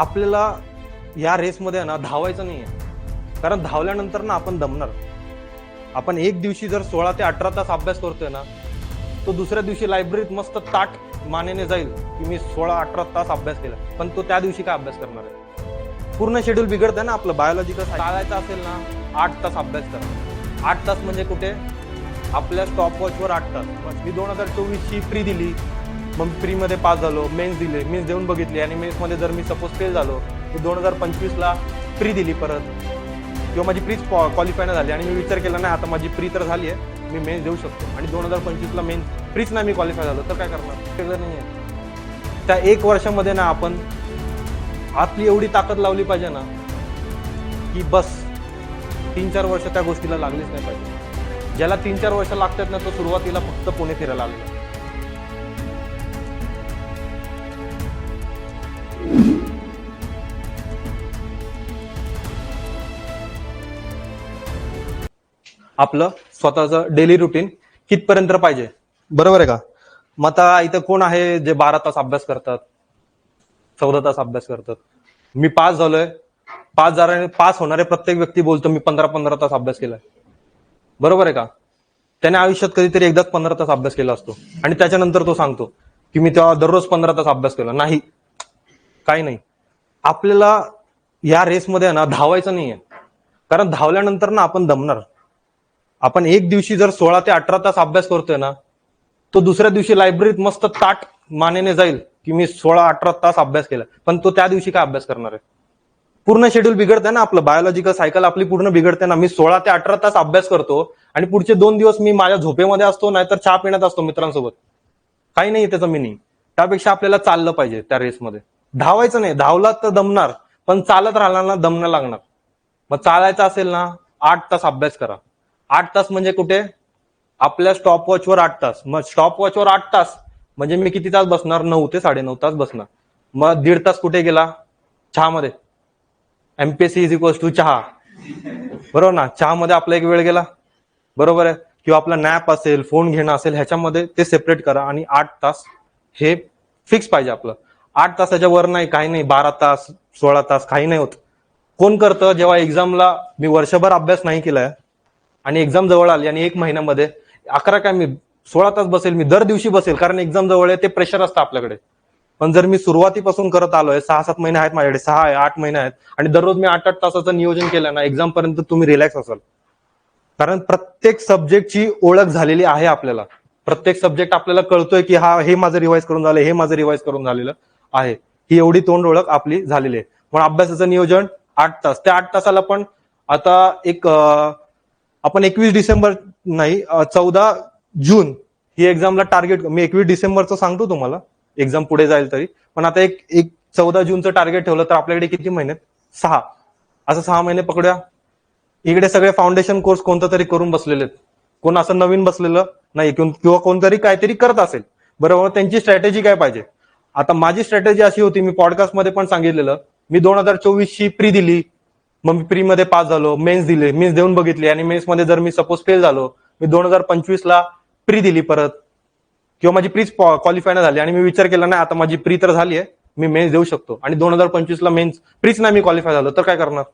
आपल्याला या रेसमध्ये ना धावायचं नाहीये, कारण धावल्यानंतर ना आपण दमणार. आपण एक दिवशी जर 16 ते 18 तास अभ्यास करतोय ना, तो दुसऱ्या दिवशी लायब्ररीत मस्त ताट मानेने जाईल की मी 16-18 तास अभ्यास केला, पण तो त्या दिवशी काय अभ्यास करणार आहे? पूर्ण शेड्यूल बिघडतं ना आपलं. बायोलॉजिकल चालायचं असेल ना 8 तास अभ्यास करा. 8 तास म्हणजे कुठे? आपल्या स्टॉप वॉचवर 8 तास. मग मी 2024 ची प्री दिली, मग प्री मध्ये पास झालो, मेन्स दिले, मेन्स देऊन बघितली आणि मेन्स मध्ये जर मी सपोज फेल झालो तर 2025 ला प्री दिली परत, किंवा माझी प्रीच क्वालिफाय नाही झाली आणि मी विचार केला नाही आता माझी प्री तर झाली आहे, मी मेन्स देऊ शकतो, आणि 2025 ला मेन्स प्रीच नाही मी क्वालिफाय झालो तर काय करणार? केलं नाहीये. त्या 1 वर्षामध्ये ना आपण आपली एवढी ताकद लावली पाहिजे ना की बस 3-4 वर्ष त्या गोष्टीला लागलीच नाही पाहिजे. ज्याला 3-4 वर्ष लागतात ना तो सुरुवातीला फक्त पुणे फिरायला आलेला. आपलं स्वतःचं डेली रुटीन कितपर्यंत पाहिजे, बरोबर आहे का? मग आता इथं कोण आहे जे 12 तास अभ्यास करतात, 14 तास अभ्यास करतात? मी पास झालोय, पास होणारे प्रत्येक व्यक्ती बोलतो मी 15-15 तास अभ्यास केलाय, बरोबर आहे का? त्याने आयुष्यात कधीतरी एकदाच 15 तास अभ्यास केला असतो आणि त्याच्यानंतर तो सांगतो की मी तेव्हा दररोज 15 तास अभ्यास केला. नाही, काही नाही. आपल्याला या रेसमध्ये ना धावायचं नाहीये, कारण धावल्यानंतर ना आपण दमणार. आपण एक दिवशी जर 16 ते 18 तास अभ्यास करतोय ना, तो दुसऱ्या दिवशी लायब्ररीत मस्त ताट मानेने जाईल की मी 16-18 तास अभ्यास केला, पण तो त्या दिवशी काय अभ्यास करणार आहे? पूर्ण शेड्यूल बिघडतंय ना आपलं. बायोलॉजिकल सायकल आपली पूर्ण बिघडते ना. मी 16 ते 18 तास अभ्यास करतो आणि पुढचे 2 दिवस मी माझ्या झोपेमध्ये असतो, नाहीतर चहा पिण्यात असतो मित्रांसोबत. काही नाही त्याचं मिनिंग. त्यापेक्षा आपल्याला चाललं पाहिजे त्या रेसमध्ये. धावायचं नाही, धावलात तर दमणार, पण चालत राहिला ना दमणं लागणार. मग चालायचं असेल ना 8 तास अभ्यास करा. 8 तास म्हणजे कुठे? आपल्या स्टॉप वॉचवर 8 तास. मग स्टॉप वॉचवर 8 तास म्हणजे मी किती तास बसणार? 9 ते 9.5 तास बसणार. मग 1.5 तास कुठे गेला? चहामध्ये. एमपीएससी इज इक्वल्स टू चहा, बरोबर ना? चहामध्ये आपला एक वेळ गेला, बरोबर आहे? किंवा आपला नॅप असेल, फोन घेणं असेल, ह्याच्यामध्ये ते सेपरेट करा. आणि 8 तास हे फिक्स पाहिजे आपलं. 8 तासाच्या वर नाही, काही नाही. 12 तास 16 तास काही नाही होत. कोण करतं? जेव्हा एक्झामला मी वर्षभर अभ्यास नाही केलाय आणि एक्झाम जवळ आली आणि 1 महिन्यामध्ये 11 काय मी 16 तास बसेल, मी दर दिवशी बसेल, कारण एक्झाम जवळ आहे, ते प्रेशर असतं आपल्याकडे. पण जर मी सुरुवातीपासून करत आलोय, 6-7 महिने आहेत माझ्याकडे, 6-8 महिने आहेत, आणि दररोज मी 8-8 तासाचं नियोजन केलं ना, एक्झाम पर्यंत तुम्ही रिलॅक्स असाल. कारण प्रत्येक सब्जेक्टची ओळख झालेली आहे आपल्याला. प्रत्येक सब्जेक्ट आपल्याला कळतोय की हा हे माझं रिवाइज करून झालं, हे माझं रिवाइज करून झालेलं आहे. ही एवढी तोंड ओळख आपली झालेली आहे. पण अभ्यासाचं नियोजन 8 तास. त्या 8 तासाला पण आता आपण 21 डिसेंबर नाही, 14 जून ही एक्झामला टार्गेट. मी 21 डिसेंबरचं सांगतो तुम्हाला, एक्झाम पुढे जाईल तरी. पण आता एक 14 जूनचं टार्गेट ठेवलं तर आपल्याकडे किती महिने? 6. असं 6 महिने पकडूया. इकडे सगळे फाउंडेशन कोर्स कोणतं तरी करून बसलेले आहेत. कोण असं नवीन बसलेलं नाही, किंवा कोणतरी काहीतरी करत असेल, बरोबर? त्यांची स्ट्रॅटेजी काय पाहिजे? आता माझी स्ट्रॅटेजी अशी होती, मी पॉडकास्टमध्ये पण सांगितलेलं, मी 2024 ची प्री दिली, मग मी प्री मध्ये पास झालो, मेन्स दिले, मेन्स देऊन बघितली आणि मेन्स मध्ये जर मी सपोज फेल झालो, मी 2025 ला प्री दिली परत, किंवा माझी प्रीच क्वालिफाय नाही झाली आणि मी विचार केला नाही आता माझी प्री तर झाली आहे, मी मेन्स देऊ शकतो, आणि 2025 ला मेन्स प्रीच नाही मी क्वालिफाय झालो तर काय करणार?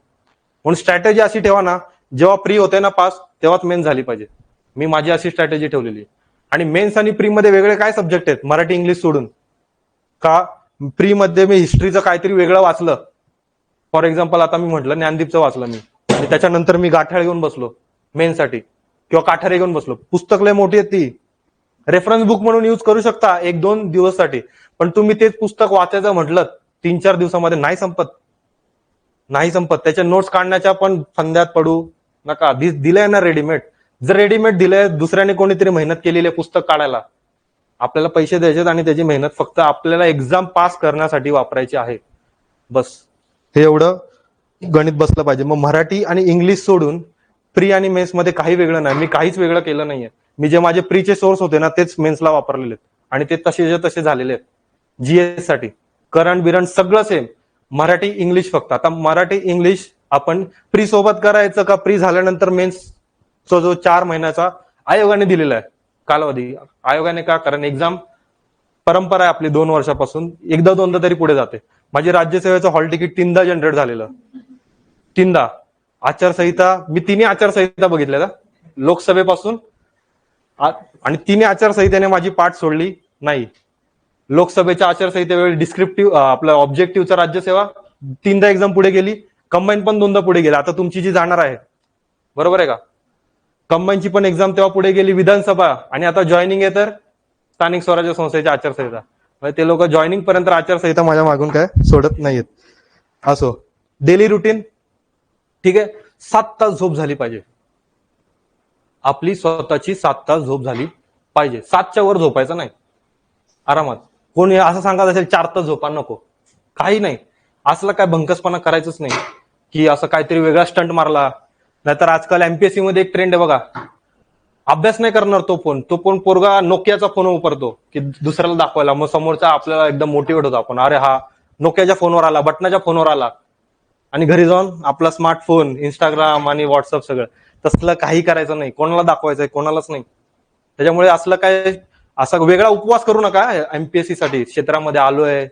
म्हणून स्ट्रॅटेजी अशी ठेवा ना, जेव्हा प्री होते ना पास, तेव्हाच मेन्स झाली पाहिजे. मी माझी अशी स्ट्रॅटेजी ठेवलेली. आणि मेन्स आणि प्री मध्ये वेगळे काय सब्जेक्ट आहेत मराठी इंग्लिश सोडून? का प्री मध्ये मी हिस्ट्रीचं काहीतरी वेगळं वाचलं, फॉर एक्झाम्पल आता मी म्हटलं ज्ञानदीपचं वाचलं मी, आणि त्याच्यानंतर मी गाठाळ घेऊन बसलो मेन्ससाठी, किंवा काठारे घेऊन बसलो. पुस्तक लय मोठी आहेत, ती रेफरन्स बुक म्हणून यूज करू शकता 1-2 दिवससाठी, पण तुम्ही तेच पुस्तक वाचायचं म्हटलं 3-4 दिवसामध्ये नाही संपत. नाही संपत. त्याच्या नोट्स काढण्याच्या पण फंद्यात पडू नका. दिलंय ना रेडीमेड. जर रेडीमेड दिलंय, दुसऱ्याने कोणीतरी मेहनत केलेली आहे पुस्तक काढायला, आपल्याला पैसे द्यायचे आणि त्याची मेहनत फक्त आपल्याला एक्झाम पास करण्यासाठी वापरायची आहे, बस. हे एवढं गणित बसलं पाहिजे. मग मराठी आणि इंग्लिश सोडून प्री आणि मेन्स मध्ये काही वेगळं नाही. मी काहीच वेगळं केलं नाहीये. मी जे माझे प्रीचे सोर्स होते ना, तेच मेन्सला वापरलेले आहेत, आणि ते तसे झालेले आहेत. जीएस साठी करंट बिरंट सगळं सेम. मराठी इंग्लिश फक्त. आता मराठी इंग्लिश आपण प्री सोबत करायचं का प्री झाल्यानंतर मेन्सचा जो 4 महिन्याचा आयोगाने दिलेला आहे कालावधी, आयोगाने का? कारण एक्झाम परंपरा आहे आपली 2 वर्षापासून, एकदा दोनदा तरी पुढे जाते. माझी राज्यसेवेचं हॉल तिकीट 3दा जनरेट झालेलं, 3दा. आचारसंहिता मी तिन्ही आचारसंहिता बघितल्या लोकसभेपासून, आणि तिन्ही आचारसंहितेने माझी पाठ सोडली नाही. लोकसभेच्या आचारसंहितेवेळी डिस्क्रिप्टिव्ह आपलं ऑब्जेक्टिव्हचा राज्यसेवा 3दा एक्झाम पुढे गेली, कंबाईन पण 2दा पुढे गेली. आता तुमची जी जाणार आहे, बरोबर आहे का, कंबाईनची पण एक्झाम तेव्हा पुढे गेली, विधानसभा, आणि आता जॉईनिंग आहे तर स्थानिक स्वराज्य संस्थेची आचारसंहिता. म्हणजे ते लोक जॉईनिंग पर्यंत आचारसंहिता माझ्या मागून काय सोडत नाहीयेत. असो, डेली रुटीन ठीक आहे, 7 तास झोप झाली पाहिजे. आपली स्वतःची 7 तास झोप झाली पाहिजे. 7च्या वर झोपायचं नाही, आरामात. कोणी असं सांगत असेल 4 तास झोपा, नको, काही नाही. असलं काय भंकसपणा करायचंच नाही की असं काहीतरी वेगळा स्टंट मारला. नाहीतर आजकाल एमपीएससी मध्ये एक ट्रेंड आहे बघा, अभ्यास नाही करणार तो पण पोरगा नोकियाचा फोन वापरतो की दुसऱ्याला दाखवायला, मग समोरचा आपल्याला एकदम मोटिवेट होतो आपण, अरे हा नोकियाच्या फोनवर आला, बटनाच्या फोनवर आला, आणि घरी जाऊन आपला स्मार्टफोन, इंस्टाग्राम आणि व्हॉट्सअप सगळं. तसलं काही करायचं नाही, कोणाला दाखवायचंय, कोणालाच नाही. त्याच्यामुळे असलं काय, असा वेगळा उपवास करू नका. एमपीएससी साठी क्षेत्रामध्ये आलोय,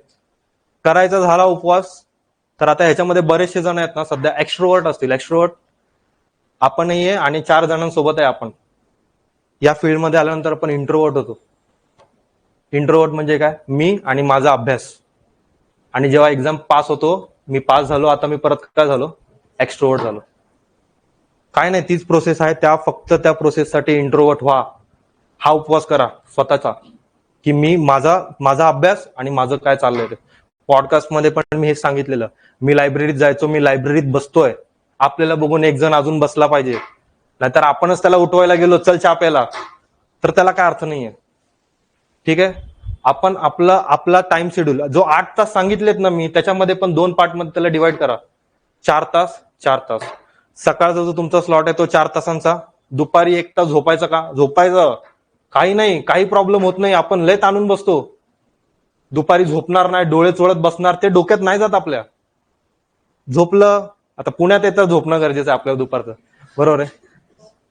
करायचा झाला उपवास तर आता ह्याच्यामध्ये बरेचसे जण आहेत ना सध्या एक्स्ट्रोवर्ट असतील. एक्स्ट्रोवर्ट आपणही आहे आणि 4 जणांसोबत आहे आपण. या फील्डमध्ये आल्यानंतर आपण इंट्रोवर्ट होतो. इंट्रोवर्ट म्हणजे काय, मी आणि माझा अभ्यास. आणि जेव्हा एक्झाम पास होतो, मी पास झालो, आता मी परत काय झालो, एक्स्ट्रोवर्ट झालो. काय नाही, तीच प्रोसेस आहे. फक्त त्या प्रोसेससाठी इंट्रोवर्ट व्हा. हा उपवास करा स्वतःचा, की मी माझा अभ्यास आणि माझं काय चाललंय ते. पॉडकास्टमध्ये पण मी हे सांगितलेलं, मी लायब्ररीत जायचो, मी लायब्ररीत बसतोय, आपल्याला बघून एक जण अजून बसला पाहिजे. नाहीतर आपणच त्याला उठवायला गेलो, चल चहा प्यायला, तर त्याला काय अर्थ नाहीये. ठीक आहे, आपण आपला टाइम शेड्यूल जो 8 तास सांगितलेत ना मी, त्याच्यामध्ये पण 2 पार्टमध्ये त्याला डिवाइड करा. 4 तास 4 तास. सकाळचा जो तुमचा स्लॉट आहे तो 4 तासांचा. दुपारी 1 तास झोपायचं का, झोपायचं, काही नाही, काही प्रॉब्लेम होत नाही. आपण लय ताणून बसतो, दुपारी झोपणार नाही, डोळे चोळत बसणार, ते डोक्यात नाही जात आपल्या. झोपलं, आता पुण्यात येतं, झोपणं गरजेचं आहे आपल्याला दुपारचं, बरोबर आहे.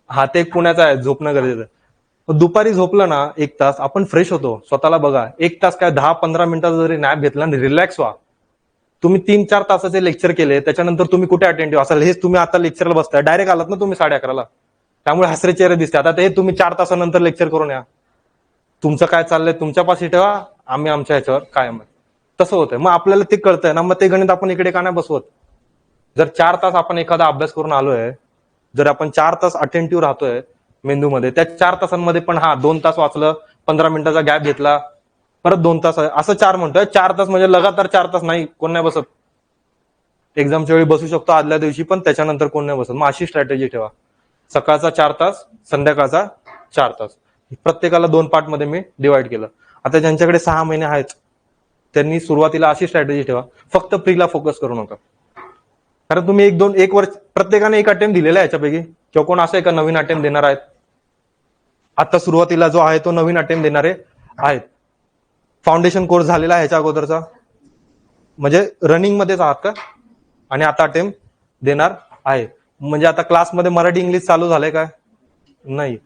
हा, ते पुण्याचं आहे, झोपणं गरजेचं आहे. दुपारी झोपलं ना 1 तास, आपण फ्रेश होतो. स्वतःला बघा, 1 तास काय 10-15 मिनिटाचा जरी नॅप घेतला आणि रिलॅक्स व्हा. तुम्ही 3-4 तासाचे लेक्चर केले, त्याच्यानंतर तुम्ही कुठे अटेंटिव्ह असाल, हेच तुम्ही आता लेक्चरला बसताय, डायरेक्ट आलात ना तुम्ही 11:30ला, त्यामुळे हसरे चेहरे दिसते. आता ते तुम्ही 4 तासानंतर लेक्चर करून या, तुमचं काय चाललंय तुमच्यापाशी ठेवा, आम्ही आमच्या ह्याच्यावर कायम आहे. तसं होतंय. मग आपल्याला ते कळतंय ना, मग ते गणित आपण इकडे का नाही बसवत. जर 4 तास आपण एखादा अभ्यास करून आलोय, जर आपण 4 तास अटेंटिव्ह राहतोय मेंदूमध्ये, त्या 4 तासांमध्ये पण 2 तास वाचलं, 15 मिनिटाचा गॅप घेतला, परत 2 तास, असं 4 म्हणतोय. 4 तास म्हणजे लगातार 4 तास नाही, कोण नाही बसत. एक्झामच्या वेळी बसू शकतो आदल्या दिवशी, पण त्याच्यानंतर कोण नाही बसत. मग अशी स्ट्रॅटेजी ठेवा, सकाळचा 4 तास, संध्याकाळचा 4 तास. प्रत्येकाला 2 पार्टमध्ये मी डिवाइड केलं. आता ज्यांच्याकडे 6 महिने आहेत त्यांनी सुरुवातीला अशी स्ट्रॅटेजी ठेवा, फक्त प्रीला फोकस करू नका. कारण तुम्ही 1 वर्ष प्रत्येकाने 1 अटेम्प्ट दिलेला आहे याच्यापैकी, किंवा कोण असं आहे का नवीन अटेम्प्ट देणार आहेत. आता सुरुवातीला जो आहे तो नवीन अटेम्प्ट देणारे आहेत. फाउंडेशन कोर्स झालेला आहे ह्याच्या अगोदरचा, म्हणजे रनिंग मध्येच आहात का, आणि आता अटेम्प्ट देणार आहे. म्हणजे आता क्लासमध्ये मराठी इंग्लिश चालू झालंय काय, नाही,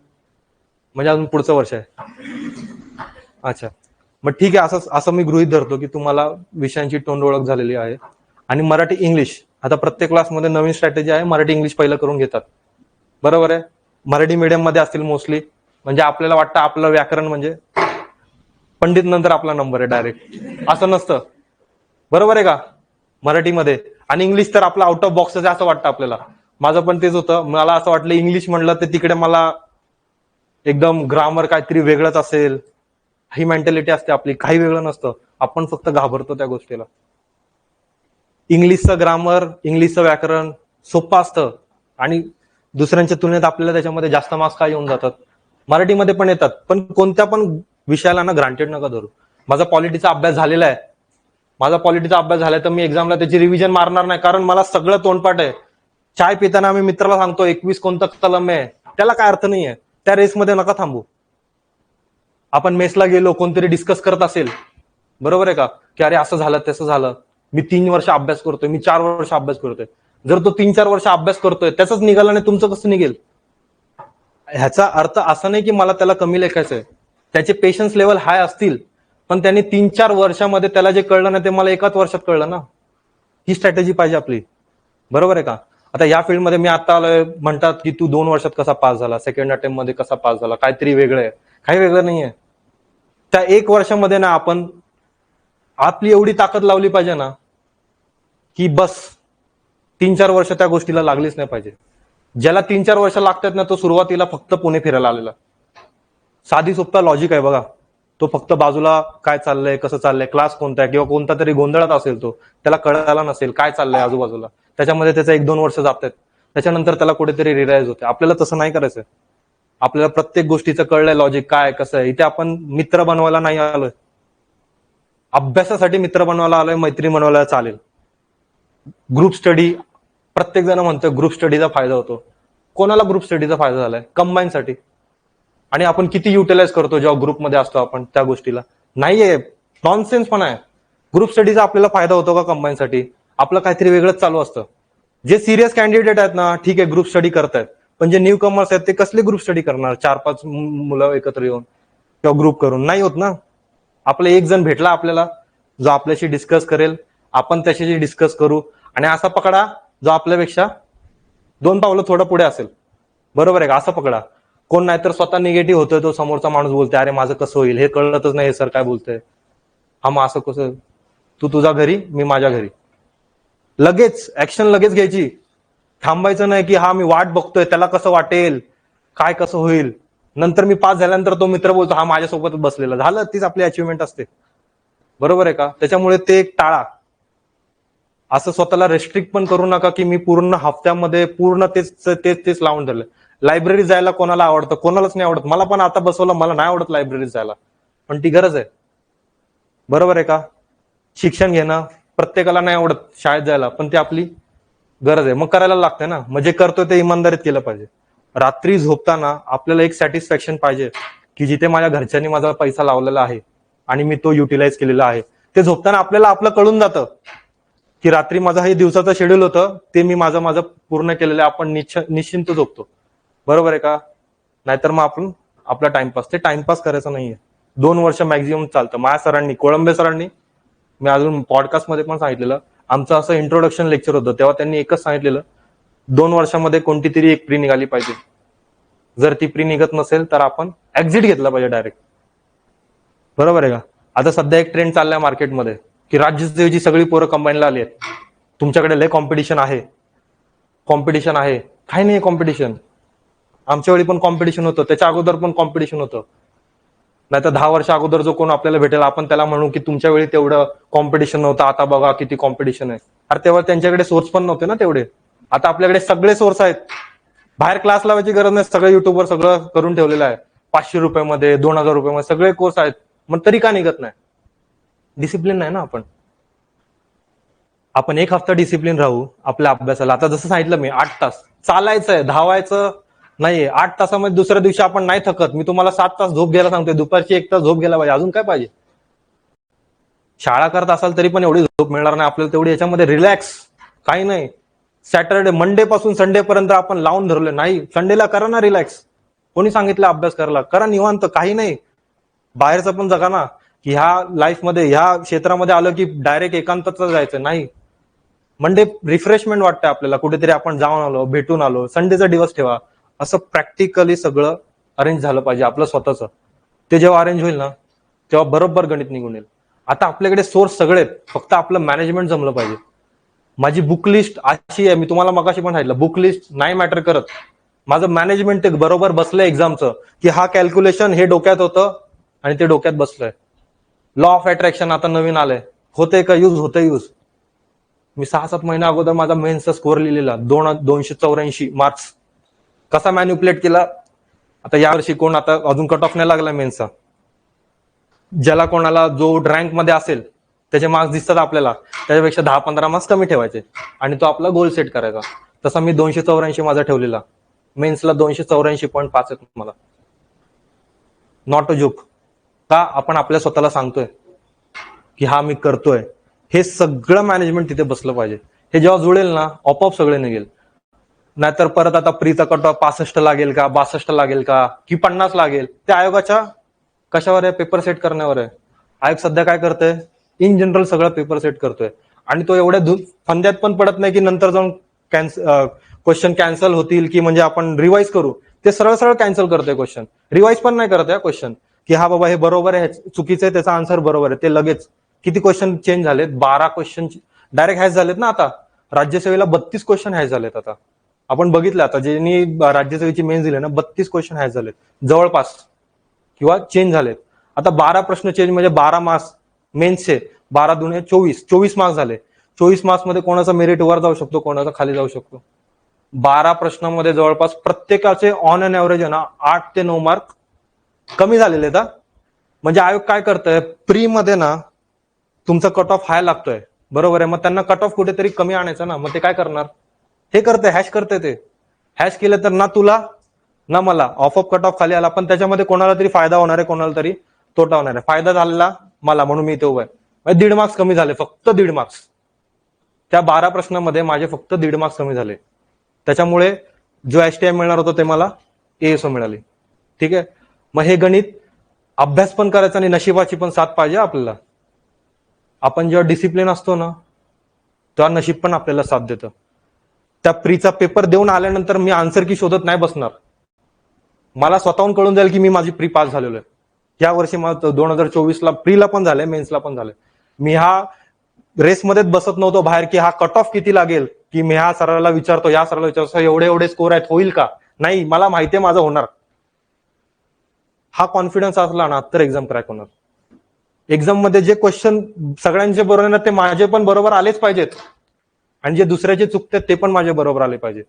म्हणजे अजून पुढचं वर्ष आहे. अच्छा, मग ठीक आहे. असं मी गृहीत धरतो की तुम्हाला विषयांची तोंड ओळख झालेली आहे. आणि मराठी इंग्लिश आता प्रत्येक क्लासमध्ये नवीन स्ट्रॅटेजी आहे, मराठी इंग्लिश पहिलं करून घेतात, बरोबर आहे. मराठी मीडियम मध्ये असतील मोस्टली, म्हणजे आपल्याला वाटतं आपलं व्याकरण म्हणजे पंडित नंतर आपला नंबर आहे डायरेक्ट, असं नसतं, बरोबर आहे का, मराठीमध्ये. आणि इंग्लिश तर आपला आउट ऑफ बॉक्स आहे असं वाटतं आपल्याला. माझं पण तेच होतं, मला असं वाटलं इंग्लिश म्हणलं तर तिकडे मला एकदम ग्रामर काहीतरी वेगळंच असेल, ही मेंटॅलिटी असते आपली. काही वेगळं नसतं, आपण फक्त घाबरतो त्या गोष्टीला. इंग्लिशचं ग्रामर, इंग्लिशचं व्याकरण सोपं असतं, आणि दुसऱ्यांच्या तुलनेत आपल्याला त्याच्यामध्ये जास्त मार्क्स काय येऊन जातात. मराठीमध्ये पण येतात, पण कोणत्या पण विषयाला ना ग्रांटेड नका धरू. माझा पॉलिटीचा अभ्यास झालेला आहे, तर मी एक्झामला त्याची रिव्हिजन मारणार नाही, कारण मला सगळं तोंडपाठ आहे. चाय पिताना मी मित्राला सांगतो 21 कोणतं कलम आहे, त्याला काय अर्थ नाहीये. त्या रेसमध्ये नका थांबू. आपण मेसला गेलो, कोणतरी डिस्कस करत असेल, बरोबर आहे का, की अरे असं झालं तसं झालं, मी 3 वर्ष अभ्यास करतोय, मी 4 वर्ष अभ्यास करतोय. जर तो 3-4 वर्ष अभ्यास करतोय त्याचाच निघाला नाही, तुमचं कसं निघेल. ह्याचा अर्थ असा नाही की मला त्याला कमी लेखायचंय. त्याचे पेशन्स लेवल हाय असतील पण त्यांनी 3-4 वर्षामध्ये त्याला जे कळलं ना ते मला एकाच वर्षात कळलं ना. ही स्ट्रॅटेजी पाहिजे आपली, बरोबर आहे का? आता या फील्डमध्ये मी आता आलोय, म्हणतात की तू 2 वर्षात कसा पास झाला, सेकंड अटेम्प्ट मध्ये कसा पास झाला, काहीतरी वेगळं आहे. काही वेगळं नाहीये. त्या 1 वर्षामध्ये ना आपण आपली एवढी ताकद लावली पाहिजे ना की बस 3-4 वर्ष त्या गोष्टीला लागलीच नाही पाहिजे. ज्याला 3-4 वर्ष लागतात ना तो सुरुवातीला फक्त पुणे फिरायला आलेला. साधी सोप्पा लॉजिक आहे बघा. तो फक्त बाजूला काय चाललंय, कसं चाललंय, क्लास कोणता आहे, किंवा कोणता तरी गोंधळात असेल, तो त्याला कळायला नसेल काय चाललंय आजूबाजूला, त्याच्यामध्ये त्याचं 1-2 वर्ष जातात. त्याच्यानंतर त्याला कुठेतरी रिअलाइज होते. आपल्याला तसं नाही करायचंय. आपल्याला प्रत्येक गोष्टीचं कळलंय लॉजिक काय कसं आहे. इथे आपण मित्र बनवायला नाही आलोय, अभ्यासासाठी मित्र बनवायला आलोय, मैत्री बनवायला चालेल. ग्रुप स्टडी, प्रत्येक जण म्हणतोय ग्रुप स्टडीचा फायदा होतो. कोणाला ग्रुप स्टडीचा फायदा झालाय? कंबाईनसाठी. आणि आपण किती युटिलाइज करतो जेव्हा ग्रुपमध्ये असतो आपण त्या गोष्टीला? नाहीये, नॉनसेन्स पण आहे. ग्रुप स्टडीचा आपल्याला फायदा होतो का कंबाईनसाठी? आपलं काहीतरी वेगळंच चालू असतं. जे सिरियस कॅन्डिडेट आहेत ना, ठीक आहे ग्रुप स्टडी करतायत, पण जे न्यू कमर्स आहेत ते कसले ग्रुप स्टडी करणार? 4-5 मुलं एकत्र येऊन किंवा ग्रुप करून? नाही होत ना. आपला एक जण भेटला आपल्याला जो आपल्याशी डिस्कस करेल, आपण त्याच्याशी डिस्कस करू, आणि असा पकडा जो आपल्यापेक्षा 2 पावलं थोडं पुढे असेल, बरोबर आहे का? असं पकडा. कोण नाहीतर स्वतः निगेटिव्ह होतोय, तो समोरचा माणूस बोलतोय अरे माझं कसं होईल, हे कळतच नाही, हे सर काय बोलतोय, हा मग असं कसं, तू तुझ्या घरी मी माझ्या घरी. लगेच ऍक्शन लगेच घ्यायची. थांबायचं नाही की हा मी वाट बघतोय त्याला कसं वाटेल, काय कसं होईल. नंतर मी पास झाल्यानंतर तो मित्र बोलतो हा माझ्यासोबत बसलेला, झालं, तीच आपली अचिव्हमेंट असते, बरोबर आहे का? त्याच्यामुळे ते टाळा. असं स्वतःला रेस्ट्रिक्ट पण करू नका की मी पूर्ण हफ्त्यामध्ये पूर्ण तेच लावून धरलं. लायब्ररी जायला कोणाला आवडतं? कोणालाच नाही आवडत. मला पण आता बसवलं, मला नाही आवडत लायब्ररीत जायला, पण ती गरज आहे, बरोबर आहे का? शिक्षण घेणं प्रत्येकाला नाही आवडत शाळेत जायला, पण ती आपली गरज आहे, मग करायला लागते ना. म्हणजे करतोय ते इमानदारीत केलं पाहिजे. रात्री झोपताना आपल्याला एक सॅटिस्फॅक्शन पाहिजे की जिथे माझ्या घरच्यांनी माझा पैसा लावलेला आहे आणि मी तो युटिलाइज केलेला आहे, ते झोपताना आपल्याला आपलं कळून जातं की रात्री माझं हे दिवसाचं शेड्यूल होतं, ते मी माझं पूर्ण केलेलं आहे. आपण निश्चिंत झोपतो, बरोबर आहे का? नाहीतर मग आपण आपला टाइमपास, ते टाइमपास करायचं नाहीये. 2 वर्ष मॅक्झिमम चालतं. माझ्या सरांनी, कोळंबे सरांनी, मी अजून पॉडकास्टमध्ये पण सांगितलेलं, आमचं असं इंट्रोडक्शन लेक्चर होतं तेव्हा त्यांनी एकच सांगितलेलं, 2 वर्षामध्ये कोणती तरी एक प्री निघाली पाहिजे. जर ती प्री निघत नसेल तर आपण एक्झिट घेतला पाहिजे डायरेक्ट, बरोबर आहे का? आता सध्या एक ट्रेंड चाललाय मार्केटमध्ये की राज्यसेवेची सगळी पोरं कंबाईनला आली आहेत. तुमच्याकडे लय कॉम्पिटिशन आहे. कॉम्पिटिशन आहे? काही नाही कॉम्पिटिशन. आमच्या वेळी पण कॉम्पिटिशन होतं, त्याच्या अगोदर पण कॉम्पिटिशन होतं. नाहीतर 10 वर्ष अगोदर जो कोण आपल्याला भेटेल आपण त्याला म्हणू की तुमच्या वेळी तेवढं कॉम्पिटिशन नव्हतं, आता बघा किती कॉम्पिटिशन आहे. अरे तेव्हा त्यांच्याकडे सोर्स पण नव्हते ना तेवढे. आता आपल्याकडे सगळे सोर्स आहेत. बाहेर क्लास लावायची गरज नाही, सगळं युट्यूबवर सगळं करून ठेवलेलं आहे. 500 रुपयामध्ये, 2000 रुपयामध्ये सगळे कोर्स आहेत. मग तरी का निघत नाही? डिसिप्लिन नाही ना आपण. आपण एक हफ्ता डिसिप्लिन राहू आपल्या अभ्यासाला. आता जसं सांगितलं मी, 8 तास चालायचंय, धावायचं नाहीये. 8 तासामध्ये दुसऱ्या दिवशी आपण नाही थकत. मी तुम्हाला 7 तास झोप घ्यायला सांगतोय, दुपारची 1 तास झोप घ्यायला पाहिजे. अजून काय पाहिजे? शाळा करत असाल तरी पण एवढी झोप मिळणार नाही आपल्याला तेवढी. याच्यामध्ये रिलॅक्स काही नाही. सॅटरडे, मंडे पासून संडे पर्यंत आपण लावून धरले नाही. संडेला करा ना रिलॅक्स. कोणी सांगितलं अभ्यास करायला? करा निवांत, काही नाही. बाहेरचं पण जगा ना, की ह्या लाईफमध्ये, ह्या क्षेत्रामध्ये आलं की डायरेक्ट एकांतात जायचं नाही. मंडे रिफ्रेशमेंट वाटतं आपल्याला, कुठेतरी आपण जाऊन आलो, भेटून आलो. संडेचा दिवस ठेवा. असं प्रॅक्टिकली सगळं अरेंज झालं पाहिजे आपलं स्वतःच. ते जेव्हा अरेंज होईल ना तेव्हा बरोबर गणित निघून येईल. आता आपल्याकडे सोर्स सगळे आहेत, फक्त आपलं मॅनेजमेंट जमलं पाहिजे. माझी बुक लिस्ट अशी आहे, मी तुम्हाला मगाशी पण सांगितलं, बुक लिस्ट नाही मॅटर करत. माझं मॅनेजमेंट ते बरोबर बसलंय एक्झामचं, की हा कॅल्क्युलेशन हे डोक्यात होतं आणि ते डोक्यात बसलंय. लॉ ऑफ अट्रॅक्शन आता नवीन आलंय, होतंय का यूज? होतंय यूज. मी 6-7 महिन्या अगोदर माझा मेन्सचा स्कोअर लिहिलेला 284 मार्क्स. कसा मॅन्युप्युलेट केला? आता यावर्षी कोण, आता अजून कट ऑफ नाही लागला मेन्सचा. ज्याला कोणाला जो रँक मध्ये असेल त्याचे मार्क्स दिसतात आपल्याला, त्याच्यापेक्षा 10-15 मार्क्स कमी ठेवायचे आणि तो आपला गोल सेट करायचा. तसा मी 284 माझा ठेवलेला. मेन्सला 284.5 आहेत मला. Not a joke. का? आपण आपल्या स्वतःला सांगतोय की हा मी करतोय. हे सगळं मॅनेजमेंट तिथे बसलं पाहिजे. हे जेव्हा जुळेल ना आपोआप सगळे निघेल. नाहीतर परत आता प्रीचा कट ऑफ 65 लागेल का, 62 लागेल का, की 50 लागेल, ते आयोगाच्या कशावर आहे? पेपर सेट करण्यावर आहे. आयोग सध्या काय करतोय, इन जनरल सगळं पेपर सेट करतोय आणि तो एवढ्या फंद्यात पण पडत नाही की नंतर जाऊन क्वेश्चन कॅन्सल होतील की म्हणजे आपण रिवाइज करू. ते सरळ सरळ कॅन्सल करतोय क्वेश्चन, रिवाइज पण नाही करत क्वेश्चन की हा बाबा हे बरोबर आहे, चुकीचं आहे, त्याचा आन्सर बरोबर आहे. ते लगेच किती क्वेश्चन चेंज झालेत, 12 क्वेश्चन डायरेक्ट हॅश झालेत ना. आता राज्यसेवेला 32 क्वेश्चन हॅश झालेत. आता आपण बघितलं, आता ज्यांनी राज्यसेवेची मेन्स दिले ना, 32 क्वेश्चन हॅश झालेत जवळपास किंवा चेंज झालेत. आता 12 प्रश्न चेंज म्हणजे 12 मार्क्स मेन्सचे, 12 दुने 24 मार्क्स झाले. 24 मार्क्स मध्ये कोणाचा मेरिट वर जाऊ शकतो, कोणाचा खाली जाऊ शकतो. 12 प्रश्नांमध्ये जवळपास प्रत्येकाचे ऑन अन ऍव्हरेज आहे ना 8 ते 9 मार्क कमी झालेले आहेत. म्हणजे आयोग काय करतोय, प्री मध्ये ना तुमचा कट ऑफ हाय लागतोय, बरोबर आहे. मग त्यांना कट ऑफ कुठेतरी कमी आणायचा ना, मग ते काय करणार, हे करते हॅश करते. ते हॅश केलं तर ना तुला ना मला ऑफ कट ऑफ खाली आला, पण त्याच्यामध्ये कोणाला तरी फायदा होणार आहे, कोणाला तरी तोटा होणार आहे. फायदा झालेला मला, म्हणून मी इथे उभा आहे. 1.5 मार्क्स कमी झाले, फक्त 1.5 मार्क्स. त्या 12 प्रश्नामध्ये माझे फक्त 1.5 मार्क्स कमी झाले. त्याच्यामुळे जो एसटीआय मिळणार होतं ते मला एएसओ मिळाली. ठीक आहे. मग हे गणित अभ्यास पण करायचा आणि नशिबाची पण साथ पाहिजे आपल्याला. आपण जेव्हा डिसिप्लिन असतो ना, तेव्हा नशीब पण आपल्याला साथ देतं. त्या प्रीचा पेपर देऊन आल्यानंतर मी आन्सर की शोधत नाही बसणार. मला स्वतःहून कळून जाईल की मी माझी प्री पास झालेलो आहे. या वर्षी मला 2024ला प्रीला पण झालंय, मेन्सला पण झालंय. मी हा रेसमध्येच बसत नव्हतो बाहेर की हा कट ऑफ किती लागेल, की मी ह्या सराला विचारतो, या सराला विचारतो, एवढे स्कोर आहेत, होईल का. नाही, मला माहितीये माझं होणार. हा कॉन्फिडन्स असला ना तर एक्झाम क्रॅक होणार. एक्झाम मध्ये जे क्वेश्चन सगळ्यांचे बरोबर ना, ते माझे पण बरोबर आलेच पाहिजेत, आणि जे दुसऱ्याचे चुकतात ते पण माझे बरोबर आले पाहिजे.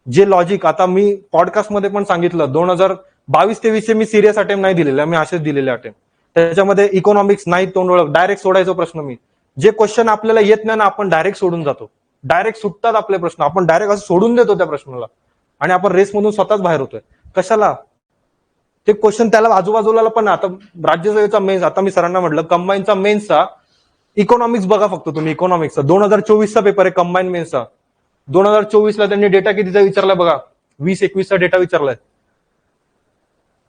जे लॉजिक, आता मी पॉडकास्ट मध्ये पण सांगितलं, 2022-23 मी सिरियस अटेम्प्ट नाही दिलेले, मी असेच दिलेले अटेम्प्ट. त्याच्यामध्ये इकॉनॉमिक्स नाही, तोंड ओळख, डायरेक्ट सोडायचो प्रश्न मी. जे क्वेश्चन आपल्याला येत नाही ना, आपण डायरेक्ट सोडून जातो, डायरेक्ट सुटतात आपले प्रश्न, आपण डायरेक्ट असं सोडून देतो त्या प्रश्नाला, आणि आपण रेसमधून स्वतःच बाहेर होतोय. कशाला, ते क्वेश्चन त्याला आजूबाजूला पण. आता राज्यसेवेचा मेन्स, आता मी सरांना म्हटलं कंबाईनचा मेन्सचा इकॉनॉमिक्स बघा फक्त तुम्ही. इकॉनॉमिक्सचा 2024चा पेपर आहे कंबाईन मेन्सचा. 2024ला त्यांनी डेटा कितीचा विचारलाय बघा, 20-21चा डेटा विचारलाय.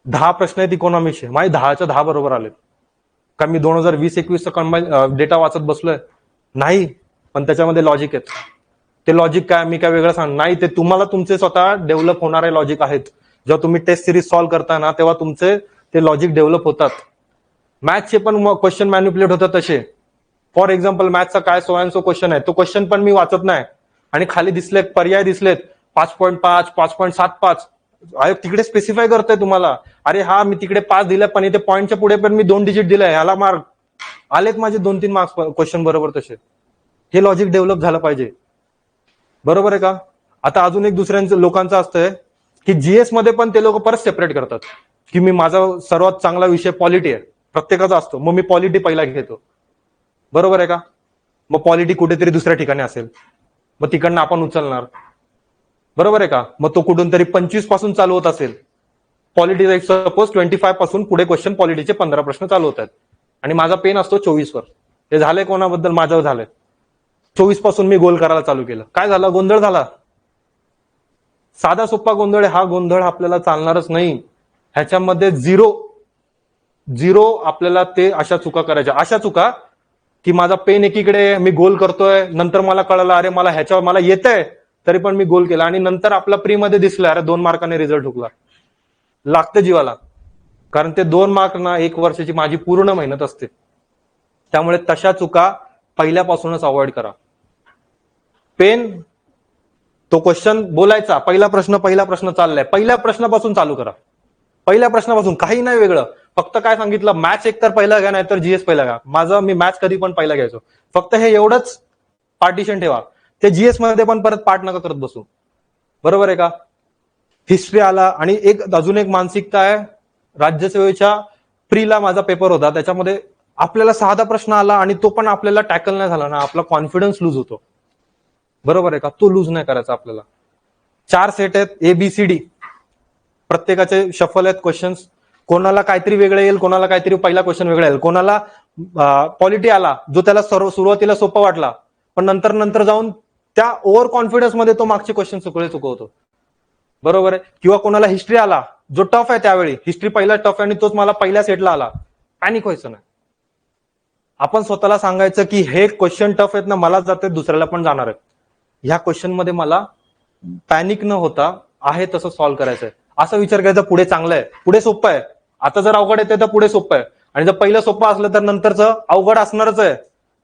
10 प्रश्न आहेत इकॉनॉमिक्सचे, माझे 10च्या 10 बरोबर आलेत. का मी 2020-21चा कंबाईन डेटा वाचत बसलोय, नाही. पण त्याच्यामध्ये लॉजिक आहेत. ते लॉजिक काय, मी काय वेगळं सांग नाही, ते तुम्हाला तुमचे स्वतः डेव्हलप होणारे लॉजिक आहेत. जेव्हा तुम्ही टेस्ट सिरीज सॉल्व्ह करता ना, तेव्हा तुमचे ते लॉजिक डेव्हलप होतात. मॅथ्सचे पण क्वेश्चन मॅन्युप्युलेट होतात तसे. फॉर एक्झाम्पल मॅथ्सचा काय सो क्वेश्चन आहे, तो क्वेश्चन पण मी वाचत नाही, आणि खाली दिसले पर्याय दिसलेत 5.5, 5.75. आयोग तिकडे स्पेसिफाय करतोय तुम्हाला, अरे हा मी तिकडे 5 दिले, पण इथे पॉईंटच्या पुढे पण मी 2 डिजिट दिले, ह्याला मार्क आलेत माझे 2-3 मार्क्स क्वेश्चन बरोबर तसे. हे लॉजिक डेव्हलप झालं पाहिजे, बरोबर आहे का. आता अजून एक दुसऱ्यांचं लोकांचं असतंय की जीएस मध्ये पण ते लोक परत सेपरेट करतात की मी, माझा सर्वात चांगला विषय पॉलिटी आहे, प्रत्येकाचा असतो, मग मी पॉलिटी पहिला घेतो, बरोबर आहे का. मग पॉलिटी कुठेतरी दुसऱ्या ठिकाणी असेल, मग तिकडनं आपण उचलणार, बरोबर आहे का. मग तो कुठून तरी 25 पासून चालू होत असेल पॉलिटी, सपोज 25 पासून पुढे क्वेश्चन पॉलिटीचे 15 प्रश्न चालू होत आहेत, आणि माझा पेन असतो 24 वर. हे झालंय कोणाबद्दल, माझ्यावर झालंय. 24 पासून मी गोल करायला चालू केलं, काय झालं, गोंधळ झाला. साधा सोपा गोंधळ, हा गोंधळ आपल्याला चालणारच नाही. ह्याच्यामध्ये झिरो आपल्याला ते अशा चुका करायच्या, अशा चुका की माझा पेन एकीकडे, मी गोल करतोय, नंतर मला कळलं अरे मला ह्याच्यावर मला येतंय, तरी पण मी गोल केला, आणि नंतर आपला प्री मध्ये दिसलं अरे 2 मार्काने रिझल्ट हुकला. लागतं जीवाला, कारण ते 2 मार्क ना 1 वर्षाची माझी पूर्ण मेहनत असते. त्यामुळे तशा चुका पहिल्यापासूनच अवॉइड करा. पेन, तो क्वेश्चन बोलायचा, पहिला प्रश्न चाललाय, पहिल्या प्रश्नापासून चालू करा. पहिल्या प्रश्नापासून, काही नाही वेगळं, फक्त काय सांगितलं, मॅथ्स एक तर पहिला घ्या, नाहीतर जीएस पहिला घ्या. मी मॅथ्स कधी पण पहिला घ्यायचो. फक्त हे एवढंच पार्टिशन ठेवा, ते जीएस मध्ये पण परत पाठ नका करत बसू, बरोबर आहे का. हिस्ट्री आला, आणि अजून एक मानसिकता आहे, राज्यसेवेच्या प्रीला माझा पेपर होता, त्याच्यामध्ये आपल्याला साधा प्रश्न आला आणि तो पण आपल्याला टॅकल नाही झाला ना, आपला कॉन्फिडन्स लूज होतो, बरोबर आहे का. तो लूज नाही करायचा आपल्याला. 4 सेट आहेत, ABCD, प्रत्येकाचे शफल आहेत क्वेश्चन्स. कोणाला काहीतरी वेगळं येईल, कोणाला काहीतरी पहिला क्वेश्चन वेगळा येईल, कोणाला पॉलिटी आला जो त्याला सुरुवातीला सोपा वाटला, पण नंतर जाऊन त्या ओव्हर कॉन्फिडन्स मध्ये तो मागचे क्वेश्चन सगळे चुकवतो, बरोबर आहे. किंवा कोणाला हिस्ट्री आला जो टफ आहे, त्यावेळी हिस्ट्री पहिला टफ आहे आणि तोच मला पहिल्या सेटला आला, पॅनिक व्हायचं नाही. आपण स्वतःला सांगायचं की हे क्वेश्चन टफ आहेत ना, मला जाते दुसऱ्याला पण जाणार आहेत. ह्या क्वेश्चन मध्ये मला पॅनिक न होता आहे तसं सॉल्व्ह करायचंय, असा विचार करायचा. पुढे चांगलं आहे, पुढे सोपं आहे. आता जर अवघड येते तर पुढे सोपं आहे, आणि जर पहिलं सोपं असलं तर नंतरचं अवघड असणारच आहे.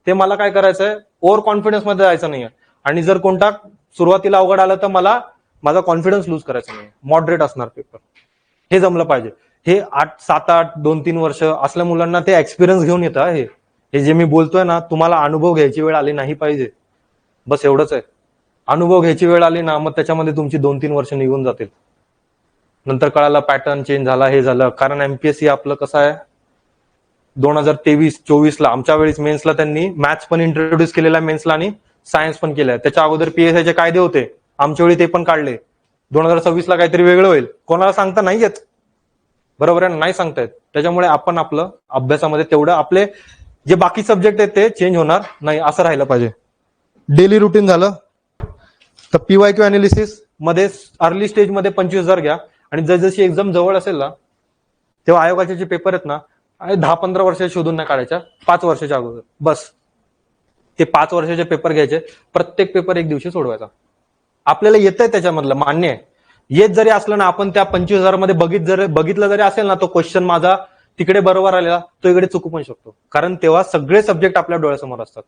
ते मला काय करायचंय, ओव्हर कॉन्फिडन्स मध्ये जायचं नाहीये. आणि जर कोणता सुरुवातीला अवघड आलं तर मला माझा कॉन्फिडन्स लूज करायचा नाही. मॉडरेट असणार पेपर, हे जमलं पाहिजे. हे 7-8 2-3 वर्ष असल्या मुलांना ते एक्सपिरियन्स घेऊन येतं. हे जे मी बोलतोय ना, तुम्हाला अनुभव घ्यायची वेळ आली नाही पाहिजे, बस एवढंच आहे. अनुभव घ्यायची वेळ आली ना, मग त्याच्यामध्ये तुमची 2-3 वर्ष निघून जातील. नंतर कळालं पॅटर्न चेंज झाला, हे झालं. कारण एमपीएससी आपलं कसं आहे, 2023-24 ला आमच्या वेळेस मेन्सला त्यांनी मॅथ्स पण इंट्रोड्यूस केलेला मेन्सला, आणि सायन्स पण केलंय. त्याच्या अगोदर पीएसआयचे कायदे होते, आमच्या वेळी ते पण काढले. 2026 ला काहीतरी वेगळं होईल, कोणाला सांगता नाही येत. बरोबर आहे, नाही सांगतायत. त्याच्यामुळे आपण आपलं अभ्यासामध्ये तेवढं, आपले जे बाकी सब्जेक्ट आहेत ते चेंज होणार नाही, असं राहिलं पाहिजे. डेली रुटीन झालं. तर पीवायक्यू अनालिसिस मध्ये अर्ली स्टेज मध्ये 25,000 घ्या, आणि जशी एक्झाम जवळ असेल ना, तेव्हा आयोगाचे जे पेपर आहेत ना, 10-15 वर्ष शोधून नाही काढायच्या, 5 वर्षाच्या अगोदर बस. ते 5 वर्षाचे पेपर घ्यायचे, प्रत्येक पेपर एक दिवशी सोडवायचा. आपल्याला येतंय त्याच्यामधलं, मान्य आहे. येत जरी असलं ना, आपण त्या 25,000 मध्ये बघितलं जरी असेल ना, तो क्वेश्चन माझा तिकडे बरोबर आलेला, तो इकडे चुकू पण शकतो. कारण तेव्हा सगळे सब्जेक्ट आपल्या डोळ्यासमोर असतात.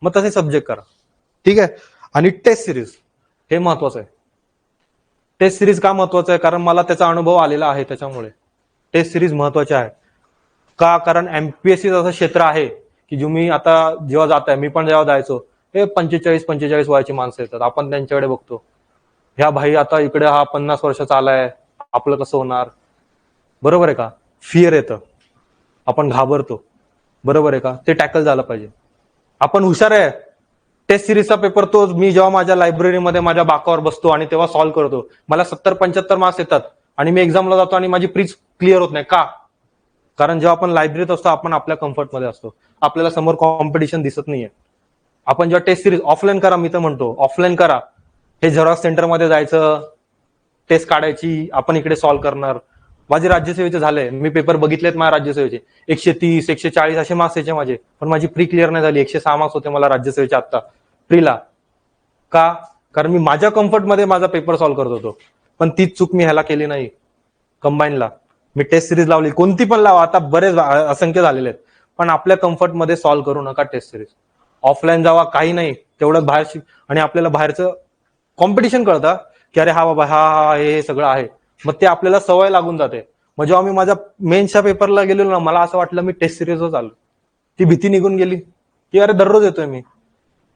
मग तसे सब्जेक्ट करा, ठीक आहे. आणि टेस्ट सिरीज हे महत्वाचं आहे. टेस्ट सिरीज का महत्वाचं आहे, कारण मला त्याचा अनुभव आलेला आहे. त्याच्यामुळे टेस्ट सिरीज महत्वाचे आहे. का, कारण एमपीएससी असं क्षेत्र आहे की जो, मी आता जेव्हा जात आहे, मी पण जेव्हा जायचो, हे 45-45 वयाची माणसं येतात. आपण त्यांच्याकडे बघतो, ह्या भाई आता इकडे हा 50 वर्षाचा आलाय, आपलं कसं होणार. बरोबर आहे का, फिअर येतं, आपण घाबरतो. बरोबर आहे का, ते टॅकल झालं पाहिजे. आपण हुशार आहे. टेस्ट सिरीजचा पेपर तो मी जेव्हा माझ्या लायब्ररीमध्ये माझ्या बाकावर बसतो आणि तेव्हा सॉल्व्ह करतो, मला 70-75 मार्क्स येतात, आणि मी एक्झामला जातो आणि माझी प्रीज क्लिअर होत नाही. का, कारण जेव्हा आपण लायब्ररीत असतो, आपण आपल्या कम्फर्टमध्ये असतो, आपल्याला समोर कॉम्पिटिशन दिसत नाहीये. आपण जेव्हा टेस्ट सिरीज ऑफलाईन करा, मी तर म्हणतो ऑफलाईन करा. हे झेरॉक्स सेंटरमध्ये जायचं, टेस्ट काढायची, आपण इकडे सॉल्व्ह करणार. माझे राज्यसेवेचे झाले, मी पेपर बघितलेत माझ्या राज्यसेवेचे, 130-140 असे मार्क्स यायचे माझे, पण माझी प्री क्लिअर नाही झाली. 106 मार्क्स होते मला राज्यसेवेचे आता प्रीला. का, कारण मी माझ्या कम्फर्टमध्ये माझा पेपर सॉल्व्ह करत होतो. पण तीच चूक मी ह्याला केली नाही. कंबाईनला मी टेस्ट सिरीज लावली, कोणती पण लावा, आता बरेच असंख्य झालेले आहेत, पण आपल्या कम्फर्टमध्ये सॉल्व्ह करू नका टेस्ट सिरीज. ऑफलाईन जावा, काही नाही, तेवढं बाहेर, आणि आपल्याला बाहेरचं कॉम्पिटिशन कळतं की अरे हा बाबा, हा हे सगळं आहे. मग ते आपल्याला सवय लागून जाते. मग जेव्हा मी माझ्या मेन्सच्या पेपरला गेलेलो ना, मला असं वाटलं मी टेस्ट सिरीजच आलो. ती भीती निघून गेली की अरे दररोज येतोय मी,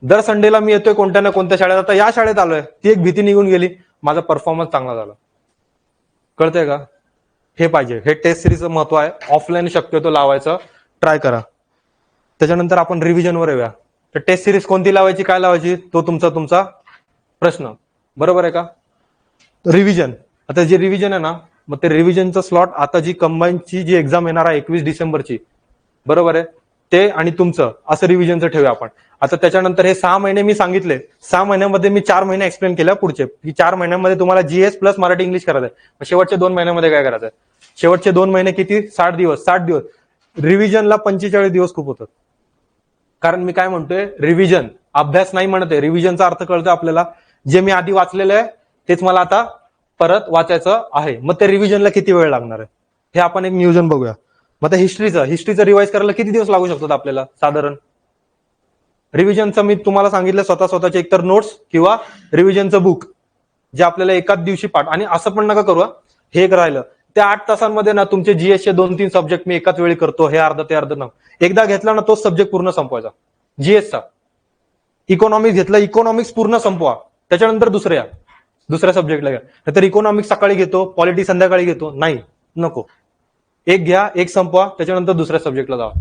दर संडेला मी येतोय कोणत्या ना कोणत्या शाळेत, आता या शाळेत आलोय, ती एक भीती निघून गेली. माझा परफॉर्मन्स चांगला झाला. कळतंय का, हे पाहिजे. हे टेस्ट सिरीजचं महत्व आहे. ऑफलाईन शक्यतो लावायचं ट्राय करा. त्याच्यानंतर आपण रिव्हिजनवर येऊया. तर टेस्ट सिरीज कोणती लावायची, काय लावायची, तो तुमचा प्रश्न. बरोबर आहे का. रिव्हिजन, आता जे रिव्हिजन आहे ना, मग ते रिव्हिजनचं स्लॉट, आता जी कंबाईनची जी एक्झाम येणार आहे 21 डिसेंबरची, बरोबर आहे, ते आणि तुमचं असं रिव्हिजनचं ठेवूया आपण. आता त्याच्यानंतर हे 6 महिने मी सांगितले, 6 महिन्यामध्ये मी 4 महिने एक्सप्लेन केल्या पुढचे, की 4 महिन्यामध्ये तुम्हाला जीएस प्लस मराठी इंग्लिश करायचं आहे. शेवटच्या 2 महिन्यामध्ये काय करायचं आहे, शेवटचे 2 महिने किती, 60 दिवस. 60 दिवस रिव्हिजनला 45 दिवस खूप होतात. कारण मी काय म्हणतोय, रिव्हिजन, अभ्यास नाही म्हणते, रिव्हिजनचा अर्थ कळतो आपल्याला. जे मी आधी वाचलेलं आहे तेच मला आता परत वाचायचं आहे. मग ते रिव्हिजनला किती वेळ लागणार आहे, हे आपण एक नियोजन बघूया. मग हिस्ट्रीचं रिवाइज करायला किती दिवस लागू शकतात आपल्याला साधारण. रिव्हिजनचं मी तुम्हाला सांगितलं, स्वतःचे एकतर नोट्स किंवा रिव्हिजनचं बुक, जे आपल्याला एकाच दिवशी पाठ. आणि असं पण नका करू, हे एक राहिलं, त्या 8 तासांमध्ये ना तुमचे जीएसचे 2-3 सब्जेक्ट मी एकाच वेळी करतो, हे अर्ध ते अर्ध ना. एकदा घेतला ना तोच सब्जेक्ट पूर्ण संपवायचा. जीएसचा इकॉनॉमिक्स घेतला, इकॉनॉमिक्स पूर्ण संपवा, त्याच्यानंतर दुसऱ्या सब्जेक्टला घ्या. नाहीतर इकॉनॉमिक्स सकाळी घेतो, पॉलिटी संध्याकाळी घेतो, नाही, नको. एक घ्या, एक संपवा, त्याच्यानंतर दुसऱ्या सब्जेक्टला जावा.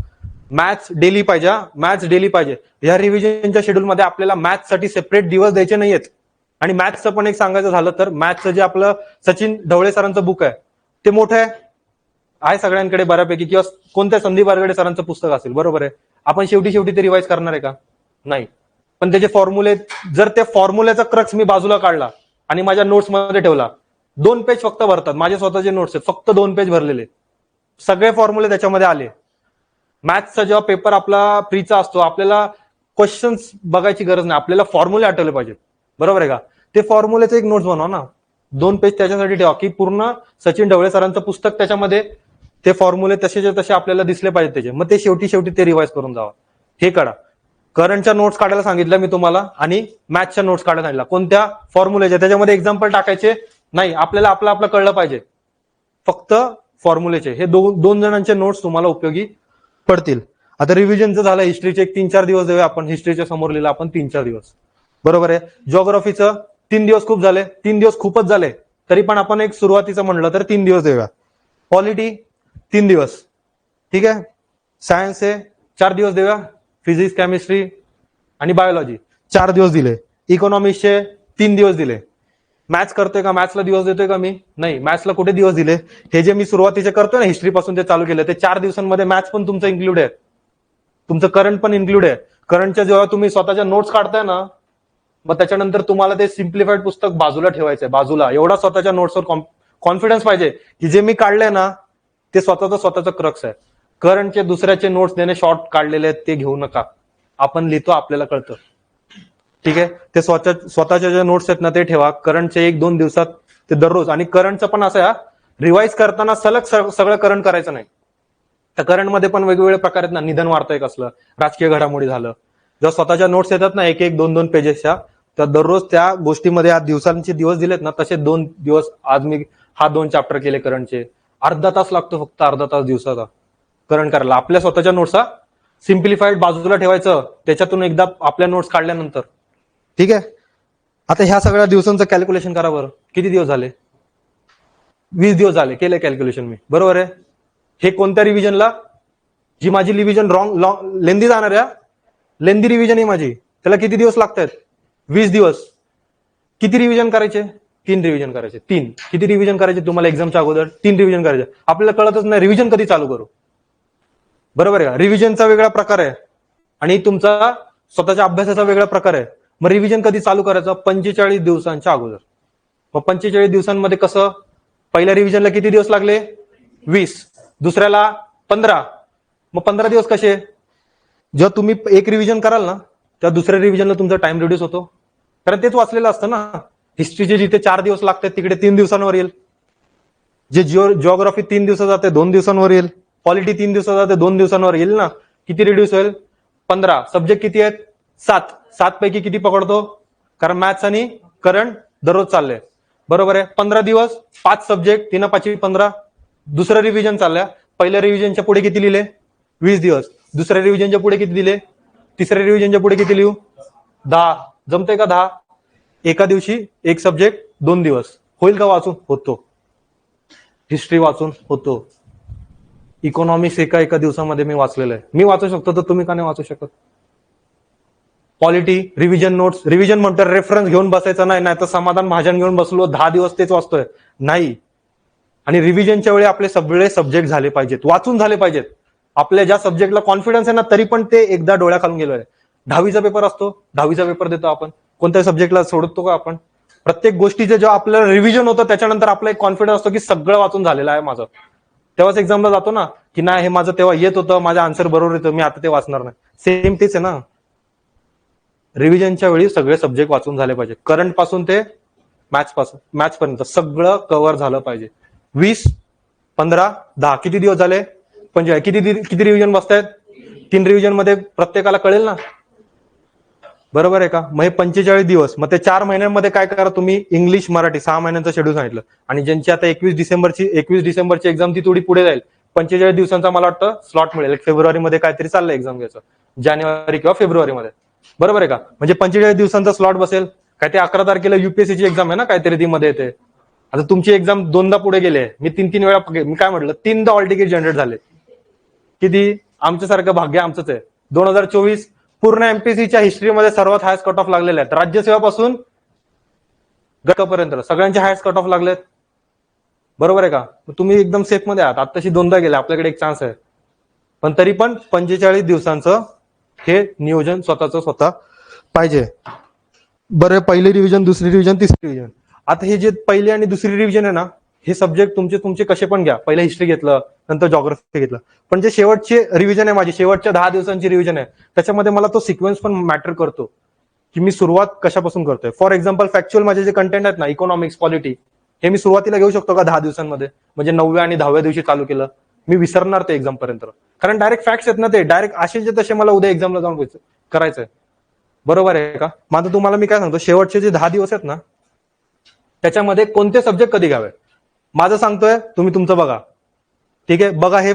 मॅथ्स डेली पाहिजे, मॅथ्स डेली पाहिजे. या रिव्हिजनच्या शेड्यूलमध्ये आपल्याला मॅथ्ससाठी सेपरेट दिवस द्यायचे नाहीयेत. आणि मॅथ्सचं पण एक सांगायचं झालं तर, मॅथ्सचं जे आपलं सचिन ढवळे सरांचं बुक आहे ते मोठं आहे सगळ्यांकडे बऱ्यापैकी, किंवा कोणत्या संदीप बारगडे सरांचं पुस्तक असेल, बरोबर आहे. आपण शेवटी ते रिवाइज करणार आहे का, नाही. पण त्याचे फॉर्म्युले, जर त्या फॉर्म्युल्याचा क्रक्स मी बाजूला काढला आणि माझ्या नोट्स मध्ये ठेवला, 2 पेज फक्त भरतात. माझे स्वतःचे नोट्स आहेत, फक्त 2 पेज भरलेले, सगळे फॉर्म्युले त्याच्यामध्ये आले. मॅथ्सचा जेव्हा पेपर आपला प्रीचा असतो, आपल्याला क्वेश्चन्स बघायची गरज नाही, आपल्याला फॉर्म्युले आठवले पाहिजेत. बरोबर आहे का? ते फॉर्म्युलेचं एक नोट्स बनवा ना, 2 पेज त्याच्यासाठी ठेवा की पूर्ण सचिन ढवळे सरांचं पुस्तक त्याच्यामध्ये ते फॉर्म्युले तसेच्या तसे आपल्याला दिसले पाहिजेत त्याचे. मग ते शेवटी ते रिवाइज करून जावा. हे करा. करंटच्या नोट्स काढायला सांगितलं मी तुम्हाला आणि मॅथ्सच्या नोट्स काढायला सांगितलं. कोणत्या? फॉर्म्युलेच्या. त्याच्यामध्ये एक्झाम्पल टाकायचे नाही, आपल्याला आपलं कळलं पाहिजे. फक्त फॉर्म्युलेचे. हे दोन जणांचे नोट्स तुम्हाला उपयोगी पडतील. आता रिव्हिजनचं झालं, हिस्ट्रीचे एक 3-4 दिवस देऊया आपण. हिस्ट्रीच्या समोर लिहिलं आपण 3-4 दिवस. बरोबर आहे. जिओग्राफीचं 3 दिवस खूप झाले, 3 दिवस खूपच झाले, तरी पण आपण एक सुरुवातीचं म्हणलं तर 3 दिवस देऊया. पॉलिटी 3 दिवस, ठीक आहे. सायन्स हे 4 दिवस देऊया. फिजिक्स, केमिस्ट्री आणि बायोलॉजी 4 दिवस दिले. इकॉनॉमिक्सचे 3 दिवस दिले. मॅथ्स करतोय का? मॅथ्सला दिवस देतोय का मी? नाही. मॅथ्सला कुठे दिवस दिले? हे जे मी सुरुवातीचे करतोय ना, हिस्ट्री पासून ते चालू केलं, ते 4 दिवसांमध्ये मॅथ्स पण तुमचं इन्क्लूड आहे, तुमचं करंट पण इन्क्लूड आहे. करंटच्या जेव्हा तुम्ही स्वतःच्या नोट्स काढताय ना, मग त्याच्यानंतर तुम्हाला ते सिम्प्लिफाईड पुस्तक बाजूला ठेवायचंय, बाजूला. एवढा स्वतःच्या नोट्सवर कॉन्फिडन्स पाहिजे की जे मी काढलंय ना ते स्वतःचं क्रक्स आहे. करंटचे दुसऱ्याचे नोट्स देणे, शॉर्ट काढलेले आहेत ते घेऊ नका. आपण लिहितो, आपल्याला कळतं, ठीक आहे. ते स्वतःच्या जे नोट्स आहेत ना ते ठेवा. करंटचे 1-2 दिवसात ते दररोज. आणि करंटचं पण असं आहे, रिवाइज करताना सलग सगळं करंट करायचं नाही. तर करंटमध्ये पण वेगवेगळे प्रकार आहेत ना, निधन वार्तंय कसलं, राजकीय घडामोडी झालं. जेव्हा स्वतःच्या नोट्स येतात ना 1-1, 2-2 पेजेसच्या, तर दररोज त्या गोष्टीमध्ये आज दिवसांचे दिवस दिलेत ना, तसे 2 दिवस आज मी 2 चॅप्टर केले करंटचे. अर्धा तास लागतो फक्त, अर्धा तास दिवसाचा करंट करायला. आपल्या स्वतःच्या नोट्सचा सिम्प्लिफाईड बाजूला ठेवायचं, त्याच्यातून एकदा आपल्या नोट्स काढल्यानंतर, ठीक आहे. आता ह्या सगळ्या दिवसांचं कॅल्क्युलेशन करा बरं. किती दिवस झाले? 20 दिवस झाले. केले कॅल्क्युलेशन मी, बरोबर आहे. हे कोणत्या रिव्हिजनला? जी माझी रिव्हिजन लेंदी जाणार आहे, लेंदी रिव्हिजन आहे माझी, त्याला किती दिवस लागतात? 20 दिवस. किती रिव्हिजन करायचे? 3 रिव्हिजन करायचे. 3 किती रिव्हिजन करायचे तुम्हाला एक्झामच्या अगोदर? 3 रिव्हिजन करायचे. आपल्याला कळतच नाही रिव्हिजन कधी चालू करू. बरोबर आहे का? रिव्हिजनचा वेगळा प्रकार आहे आणि तुमचा स्वतःच्या अभ्यासाचा वेगळा प्रकार आहे. मग रिव्हिजन कधी चालू करायचं? 45 दिवसांच्या अगोदर. मग 45 दिवसांमध्ये कसं? पहिल्या रिव्हिजनला किती दिवस लागले? 20. दुसऱ्याला 15. मग 15 दिवस कसे? जेव्हा तुम्ही एक रिव्हिजन कराल ना, तेव्हा दुसऱ्या रिव्हिजनला तुमचा टाइम रिड्यूस होतो, कारण तेच वाचलेलं असतं ना. हिस्ट्रीचे जिथे 4 दिवस लागतात तिकडे 3 दिवसांवर येईल. जे जिओग्राफी 3 दिवसात जाते 2 दिवसांवर येईल. पॉलिटी 3 दिवसात जाते 2 दिवसांवर येईल ना. किती रिड्यूस होईल? 15. सब्जेक्ट किती आहेत? 7. 7 पैकी किती पकडतो? कारण मॅथ्स आणि करंट दररोज चाललंय, बरोबर आहे. 15 दिवस 5 सब्जेक्ट, 3-5 15. दुसरं रिव्हिजन चाललंय. पहिल्या रिव्हिजनच्या पुढे किती लिहिले? 20 दिवस. दुसऱ्या रिव्हिजनच्या पुढे किती दिले? तिसऱ्या रिव्हिजनच्या पुढे किती लिहू? 10. जमतंय का 10? एका दिवशी एक सब्जेक्ट 2 दिवस. होईल का वाचून? होतो. हिस्ट्री वाचून होतो. इकॉनॉमिक्स एका दिवसामध्ये मी वाचलेलं आहे. मी वाचू शकतो तर तुम्ही का नाही वाचू शकत? पॉलिटी रिव्हिजन नोट्स, रिव्हिजन म्हणतो रेफरन्स घेऊन बसायचं नाही, तर समाधान महाजन घेऊन बसलो 10 दिवस तेच वाचतोय नाही. आणि रिव्हिजनच्या वेळी आपले सगळे सब्जेक्ट झाले पाहिजेत, वाचून झाले पाहिजेत. आपल्या ज्या सब्जेक्टला कॉन्फिडन्स आहे ना, तरी पण ते एकदा डोळ्या खालून गेलोय. 10वीचा पेपर असतो, 10वीचा पेपर देतो आपण, कोणत्याही सब्जेक्टला सोडतो का आपण? प्रत्येक गोष्टीचे जेव्हा आपल्याला रिव्हिजन होतं त्याच्यानंतर आपला एक कॉन्फिडन्स असतो की सगळं वाचून झालेलं आहे माझं. तेव्हाच एक्झामला जातो ना की नाही हे माझं तेव्हा येत होतं, माझं आन्सर बरोबर येतं, मी आता ते वाचणार नाही. सेम तेच आहे ना. रिव्हिजनच्या वेळी सगळे सब्जेक्ट वाचून झाले पाहिजे, करंट पासून ते मॅथ्स पर्यंत सगळं कव्हर झालं पाहिजे. 20, 15, 10 किती दिवस झाले? 45. किती रिव्हिजन बसतायत? 3 रिव्हिजन मध्ये प्रत्येकाला कळेल ना, बरोबर आहे का? मग हे 45 दिवस. मग ते 4 महिन्यांमध्ये काय करा तुम्ही? इंग्लिश मराठी 6 महिन्यांचं शेड्यूल सांगितलं. आणि ज्यांची आता 21 डिसेंबरची एक्झाम ती थोडी पुढे जाईल. 45 दिवसांचा मला वाटतं स्लॉट मिळेल. फेब्रुवारीमध्ये काहीतरी चाललंय एक्झाम घ्यायचं, जानेवारी किंवा फेब्रुवारीमध्ये, बरोबर आहे का? म्हणजे 45 दिवसांचा स्लॉट बसेल. काय ते 11 तारखेला युपीएससीची एक्झाम आहे ना काहीतरी, ती मध्ये येते. आता तुमची एक्झाम 2दा पुढे गेले. मी 3 वेळा, मी काय म्हटलं 3दा ऑल तिकीट जनरेट झाले. किती? आमच्यासारखं भाग्य आमचंच आहे. 2024 पूर्ण एमपीसीच्या हिस्ट्रीमध्ये सर्वात हायस्ट कट ऑफ लागलेले आहेत. राज्यसेवापासून गटपर्यंत सगळ्यांचे हायस्ट कट ऑफ लागलेत, बरोबर आहे का? तुम्ही एकदम सेफ मध्ये आहात. आताशी 2दा गेले, आपल्याकडे एक चान्स आहे. पण तरी पण 45 दिवसांचं हे नियोजन स्वतः पाहिजे. बरं, पहिली रिव्हिजन, दुसरी रिव्हिजन, तिसरी रिव्हिजन. आता हे जे पहिली आणि दुसरी रिव्हिजन आहे ना, हे सब्जेक्ट तुमचे तुमचे कसे पण घ्या, पहिलं हिस्ट्री घेतलं, नंतर जॉग्राफी घेतलं, पण जे शेवटचे रिव्हिजन आहे माझी, शेवटच्या 10 दिवसांची रिव्हिजन आहे, त्याच्यामध्ये मला तो सिक्वेन्स पण मॅटर करतो की मी सुरुवात कशापासून करतोय. फॉर एक्झाम्पल फॅक्च्युअल माझे जे कंटेंट आहेत ना, इकॉनॉमिक्स, पॉलिटी, हे मी सुरुवातीला घेऊ शकतो का 10 दिवसांमध्ये, म्हणजे 9व्या आणि 10व्या दिवशी चालू केलं, मी विसरणार ते एक्झाम पर्यंत, कारण डायरेक्ट फॅक्ट्स आहेत ना, ते डायरेक्ट असे जे तसे मला उद्या एक्झामला जाऊन करायचंय. बरोबर आहे का? माझं तुम्हाला मी काय सांगतो, शेवटचे जे 10 दिवस आहेत ना, त्याच्यामध्ये कोणते सब्जेक्ट कधी घ्यावे, माझं सांगतोय, तुम्ही तुमचं बघा. ठीक आहे, बघा हे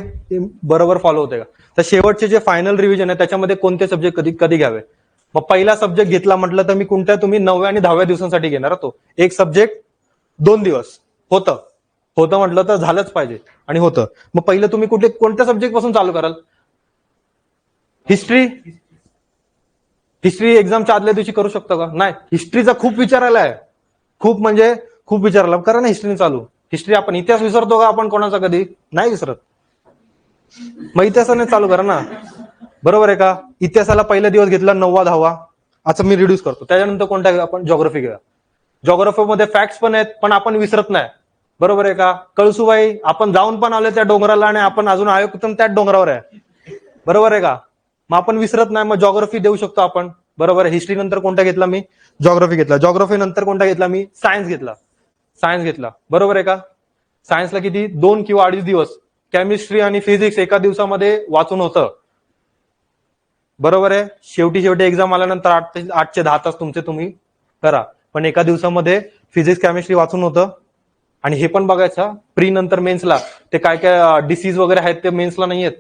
बरोबर फॉलो होते का. तर शेवटचे जे फायनल रिव्हिजन आहे त्याच्यामध्ये कोणते सब्जेक्ट कधी कधी घ्यावे. मग पहिला सब्जेक्ट घेतला म्हटलं तर मी तुम्ही 9व्या आणि 10व्या दिवसांसाठी घेणार. तो एक सब्जेक्ट 2 दिवस होतं म्हटलं तर झालंच पाहिजे आणि होतं. मग पहिलं तुम्ही कोणत्या सब्जेक्ट पासून चालू कराल. हिस्ट्री एक्झामच्या आदल्या दिवशी करू शकतो का. नाही, हिस्ट्रीचा खूप विचारायला आहे, खूप म्हणजे खूप विचारायला. करा ना हिस्ट्री चालू. हिस्ट्री आपण इतिहास विसरतो का आपण कोणाचा, कधी नाही विसरत. मग इतिहासाने चालू करा ना. बरोबर आहे का. इतिहासाला पहिला दिवस घेतला 9वा 10वा, आता मी रिड्यूस करतो. त्याच्यानंतर कोणता आपण जॉग्राफी घेऊया. जॉग्राफीमध्ये फॅक्ट्स पण आहेत पण आपण विसरत नाही. बरोबर आहे का. कळसुबाई आपण जाऊन पण आलो त्या डोंगराला आणि आपण अजून आयोग पण त्याच डोंगरावर आहे. बरोबर आहे का. मग आपण विसरत नाही, मग जॉग्राफी देऊ शकतो आपण. बरोबर आहे. हिस्ट्री नंतर कोणता घेतला मी, जॉग्राफी घेतला. जॉग्राफी नंतर कोणता घेतला मी, सायन्स घेतला. बरोबर आहे का. सायन्सला किती 2 किंवा 2.5 दिवस. केमिस्ट्री आणि फिजिक्स एका दिवसामध्ये वाचून होतं. बरोबर आहे. शेवटी एक्झाम आल्यानंतर 8 ते 10 तास तुमचे तुम्ही करा, पण एका दिवसामध्ये फिजिक्स केमिस्ट्री वाचून होतं. आणि हे पण बघायचं प्री नंतर मेन्सला ते काय काय डिसीज वगैरे आहेत ते मेन्सला नाही आहेत.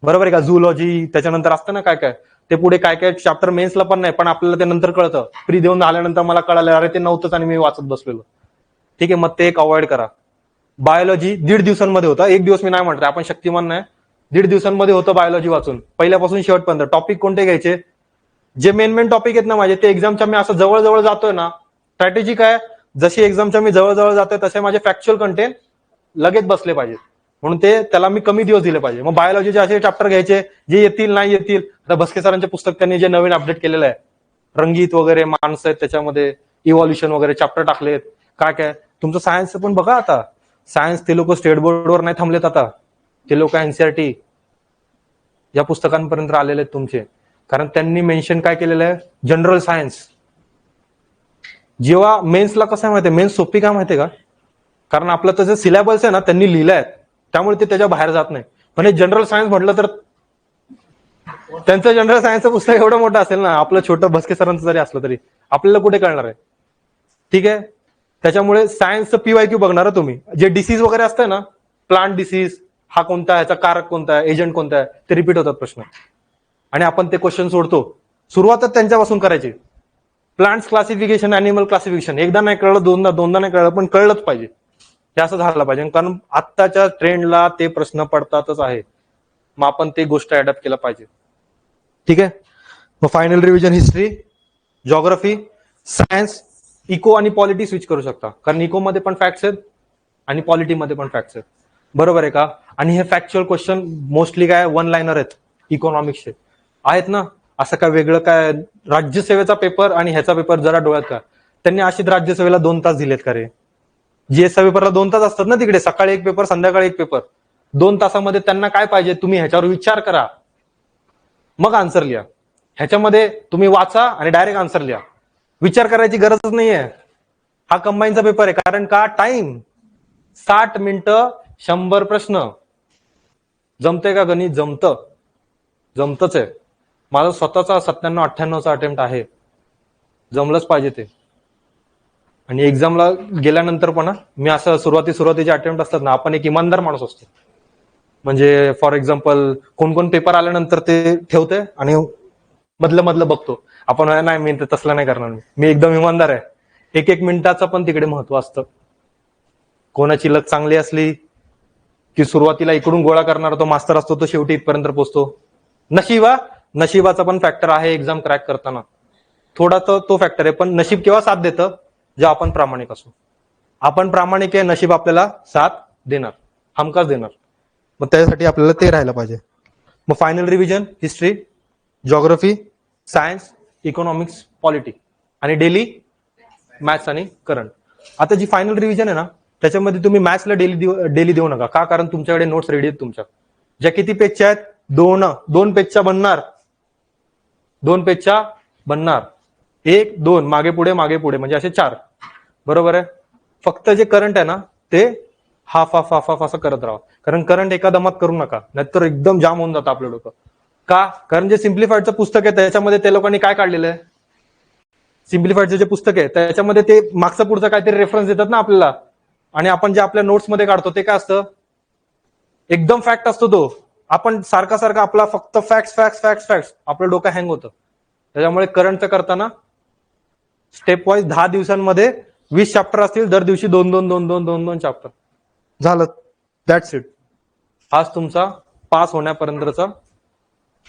बरोबर आहे का. झूलॉजी त्याच्यानंतर असतं ना काय काय, ते पुढे काय काय चॅप्टर मेन्सला पण नाही, पण आपल्याला ते नंतर कळतं. प्री देऊन आल्यानंतर मला कळालं अरे ते नव्हतंच आणि मी वाचत बसलेलो. ठीक आहे, मग ते एक अवॉइड करा. बायोलॉजी 1.5 दिवसांमध्ये होता. 1 दिवस मी नाही म्हणतो, आपण शक्तिमान नाही. 1.5 दिवसांमध्ये होतं बायोलॉजी वाचून, पहिल्यापासून शेवटपर्यंत. टॉपिक कोणते घ्यायचे, जे मेन टॉपिक आहेत ना माझे, ते एक्झामच्या मी असं जवळ जातोय ना. स्ट्रॅटेजी काय, जशी एक्झामच्या मी जवळ जातोय तसे माझे फॅक्च्युअल कंटेंट लगेच बसले पाहिजे, म्हणून त्याला मी कमी दिवस दिले पाहिजे. मग बायोलॉजीचे असे चॅप्टर घ्यायचे जे येतील नाही येतील. आता भस्के सरांचे पुस्तक त्यांनी जे नवीन अपडेट केलेलं आहे, रंगीत वगैरे माणसं आहेत त्याच्यामध्ये, इव्हॉल्युशन वगैरे चॅप्टर टाकलेत. काय तुमचं सायन्स पण बघा. आता सायन्स ते लोक स्टेट बोर्डवर नाही थांबलेत, आता ते लोक एनसीआरटी या पुस्तकांपर्यंत आलेले आहेत तुमचे, कारण त्यांनी मेन्शन काय केलेलं आहे, जनरल सायन्स. जेव्हा मेन्सला कसं आहे माहितीये, मेन्स सोपी काय माहितीये का, कारण आपलं त्याचं सिलेबस आहे ना त्यांनी लिहिलं आहे, त्यामुळे ते त्याच्या बाहेर जात नाही. पण हे जनरल सायन्स म्हटलं तर त्यांचं जनरल सायन्सचं पुस्तक एवढं मोठं असेल ना, आपलं छोटं भस्के सरांचं जरी असलं तरी आपल्याला कुठे कळणार आहे. ठीक आहे, त्याच्यामुळे सायन्सचं पीवायक्यू बघणार तुम्ही. जे डिसीज वगैरे असतं ना, प्लांट डिसीज हा कोणता, ह्याचा कारक कोणता आहे, एजंट कोणता आहे, ते रिपीट होतात प्रश्न आणि आपण ते क्वेश्चन सोडतो. सुरुवातच त्यांच्यापासून करायची. प्लांट्स क्लासिफिकेशन, अॅनिमल क्लासिफिकेशन, एकदा नाही कळलं, दोनदा नाही कळलं, पण कळलंच पाहिजे. हे असं झालं पाहिजे, कारण आत्ताच्या ट्रेंडला ते प्रश्न पडतातच आहे. मग आपण ते गोष्ट अडॅप्ट केला पाहिजे. ठीक आहे, मग final revision history, geography, science, eco आणि पॉलिटी स्विच करू शकता, कारण इको मध्ये पण फॅक्ट्स आहेत आणि पॉलिटीमध्ये पण फॅक्ट्स आहेत. बरोबर आहे का. आणि हे फॅक्च्युअल क्वेश्चन मोस्टली काय 1 लाईनर आहेत, इकॉनॉमिक्सचे आहेत ना. असं काय वेगळं काय, राज्यसेवेचा पेपर आणि ह्याचा पेपर जरा डोळ्यात का, त्यांनी अशीच राज्यसेवेला 2 तास दिलेत का रे. जीएसचा पेपरला 2 तास असतात ना तिकडे, सकाळी एक पेपर संध्याकाळी एक पेपर. 2 तासामध्ये त्यांना काय पाहिजे, तुम्ही ह्याच्यावर विचार करा मग आन्सर लिहा. ह्याच्यामध्ये तुम्ही वाचा आणि डायरेक्ट आन्सर लिहा, विचार करायची गरजच नाहीये. हा कंबाईनचा पेपर आहे, कारण का टाइम 60 मिनिटं 100 प्रश्न. जमतंय का गणित, जमतच आहे. माझा स्वतःचा 97-98चा अटेम्प्ट आहे, जमलंच पाहिजे ते. आणि एक्झामला गेल्यानंतर पण मी असं सुरुवातीचे अटेम्प्ट असतात ना, आपण एक इमानदार माणूस असतो. म्हणजे फॉर एक्झाम्पल कोण पेपर आल्यानंतर ते ठेवते आणि मधलं बघतो. आपण नाही, मी तसलं नाही करणार, मी एकदम इमानदार आहे. एक मिनिटाचं पण तिकडे महत्व असतं. कोणाची लक चांगली असली की सुरुवातीला इकडून गोळा करणारा तो मास्तर असतो, तो शेवटी इथपर्यंत पोहोचतो. नशिबाचा पण फॅक्टर आहे एक्झाम क्रॅक करताना, थोडा तो फॅक्टर आहे. पण नशीब केव्हा साथ देतं, जेव्हा आपण प्रामाणिक असू. आपण प्रामाणिक आहे, नशीब आपल्याला साथ देणार, हमखास देणार. मग त्यासाठी आपल्याला ते राहायला पाहिजे. मग final revision history, geography, science, economics, polity आणि डेली मॅथ्स आणि करंट. आता जी फायनल रिव्हिजन आहे ना, त्याच्यामध्ये तुम्ही मॅथ्सला डेली देऊ नका. का? कारण तुमच्याकडे नोट्स रेडी आहेत तुमच्या. ज्या किती पेजच्या आहेत? दोन पेजच्या बनणार. 2 पेजच्या बनणार. 1, 2 मागे पुढे म्हणजे असे 4. बरोबर आहे. फक्त जे करंट आहे ना ते हाफ असं करत राहा. कारण करंट एका दमात करू नका, नाहीतर एकदम जाम होऊन जातं आपलं डोकं. का? कारण जे सिम्प्लिफाईडचं पुस्तक आहे त्याच्यामध्ये ते लोकांनी काय काढलेलं आहे? सिम्प्लिफाईडचं जे पुस्तक आहे त्याच्यामध्ये ते मागचं पुढचं काहीतरी रेफरन्स देतात ना आपल्याला, आणि आपण जे आपल्या नोट्समध्ये काढतो ते काय असतं? एकदम फॅक्ट असतो तो. आपण सारखा आपला फक्त फॅक्ट्स आपलं डोकं हँग होतं. त्याच्यामुळे करंटचं करताना स्टेप वाईज 10 दिवसांमध्ये 20 चॅप्टर असतील, दर दिवशी 2 चॅप्टर झालं. That's it. आज तुमचा पास होण्यापर्यंतचा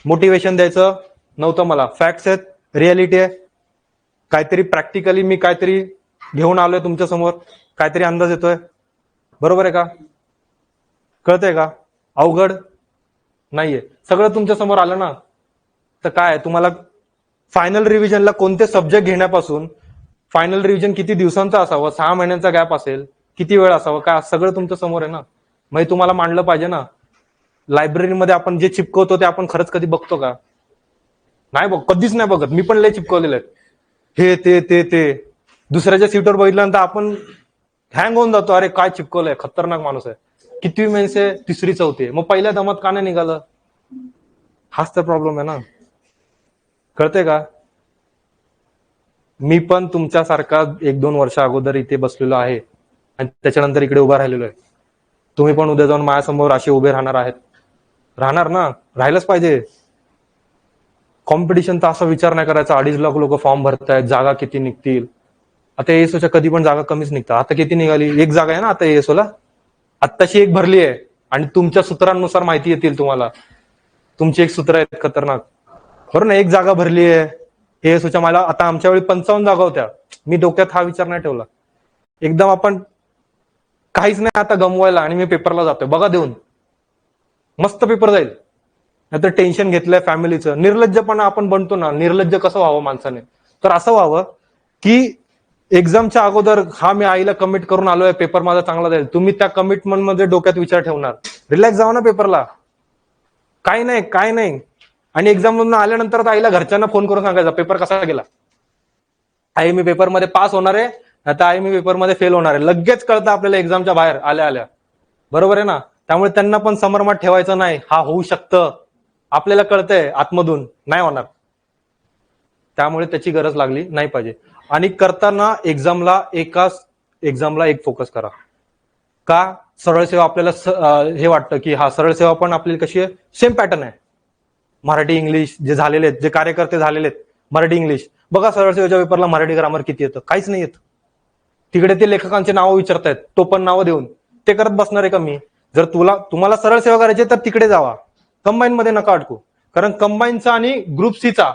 मोटिवेशन द्यायचं नव्हतं मला. फॅक्ट्स आहेत, रियालिटी आहे. काहीतरी प्रॅक्टिकली मी काहीतरी घेऊन आलोय तुमच्या समोर, काहीतरी अंदाज येतोय. बरोबर आहे का? कळतंय का? अवघड नाहीये. सगळं तुमच्या समोर आलं ना. तर काय तुम्हाला फायनल रिव्हिजनला कोणते सब्जेक्ट घेण्यापासून, फायनल रिव्हिजन किती दिवसांचा असावं, 6 महिन्यांचा गॅप असेल, किती वेळ असावं, काय सगळं तुमच्या समोर आहे ना. मग तुम्हाला मांडलं पाहिजे ना. लायब्ररीमध्ये आपण जे चिपकवतो ते आपण खरंच कधी बघतो का? नाही बघ, कधीच नाही बघत. मी पण लय चिपकवलेले आहेत. हे ते दुसऱ्याच्या सीटवर बघितल्यानंतर आपण हँग होऊन जातो. अरे काय चिपकवलंय, खतरनाक माणूस आहे. कितवी मेन्स आहे? 3री 4थी. मग पहिल्या दमात का नाही निघालं? हाच तर प्रॉब्लेम आहे ना. कळतंय का? मी पण तुमच्यासारखा 1-2 वर्ष अगोदर इथे बसलेलो आहे आणि त्याच्यानंतर इकडे उभा राहिलेलो आहे. तुम्ही पण उद्या जाऊन माझ्यासमोर असे उभे राहणार आहेत. राहणार ना, राहिलंच पाहिजे. कॉम्पिटिशनचा असा विचार नाही करायचा 2.5 लाख लोक फॉर्म भरतायत, जागा किती निघतील. आता एएसओच्या कधी पण जागा कमीच निघतात. आता किती निघाली? 1 जागा आहे ना आता एएसओला. आत्ताशी 1 भरली आहे आणि तुमच्या सूत्रांनुसार माहिती येतील तुम्हाला. तुमची एक सूत्र आहेत खतरनाक. बरोबर ना. 1 जागा भरली आहे एएसओच्या. मला आता आमच्या वेळी 55 जागा होत्या. मी डोक्यात हा विचार नाही ठेवला. एकदम आपण काहीच नाही आता गमवायला आणि मी पेपरला जातोय बघा देऊन. मस्त पेपर जाईल. नाहीतर टेन्शन घेतलंय फॅमिलीचं. निर्लज्जपणा आपण बनतो ना. निर्लज्ज कसं व्हावं माणसाने? तर असं व्हावं की एक्झामच्या अगोदर हा मी आईला कमिट करून आलोय, पेपर माझा चांगला जाईल. तुम्ही त्या कमिटमेंट मध्ये डोक्यात विचार ठेवणार. रिलॅक्स जावा ना पेपरला. काय नाही. आणि एक्झाम मधून आल्यानंतर आईला घरच्यांना फोन करून सांगायचा पेपर कसा गेला. आई मी पेपरमध्ये पास होणार आहे, आता आई मी पेपरमध्ये फेल होणार आहे. लगेच कळतं आपल्याला एक्झामच्या बाहेर आल्या. बरोबर आहे ना. त्यामुळे त्यांना पण समरमात ठेवायचं नाही. हा होऊ शकतं, आपल्याला कळतंय आतमधून नाही होणार. त्यामुळे त्याची गरज लागली नाही पाहिजे. आणि करताना एक्झामला एक फोकस करा. का? सरळ सेवा आपल्याला हे वाटतं की हा सरळ सेवा पण आपली कशी आहे? सेम पॅटर्न आहे. मराठी इंग्लिश जे झालेले आहेत, जे कार्यकर्ते झालेले आहेत, मराठी इंग्लिश बघा. सरळ सेवेच्या पेपरला मराठी ग्रामर किती येतं? काहीच नाही येत. तिकडे ते लेखकांचे नावं विचारतायत, तो पण नावं देऊन ते करत बसणार आहे का मी? जर तुम्हाला सरळ सेवा करायची तर तिकडे जावा. कंबाईन मध्ये नका अडकू. कारण कंबाईनचा आणि ग्रुप सीचा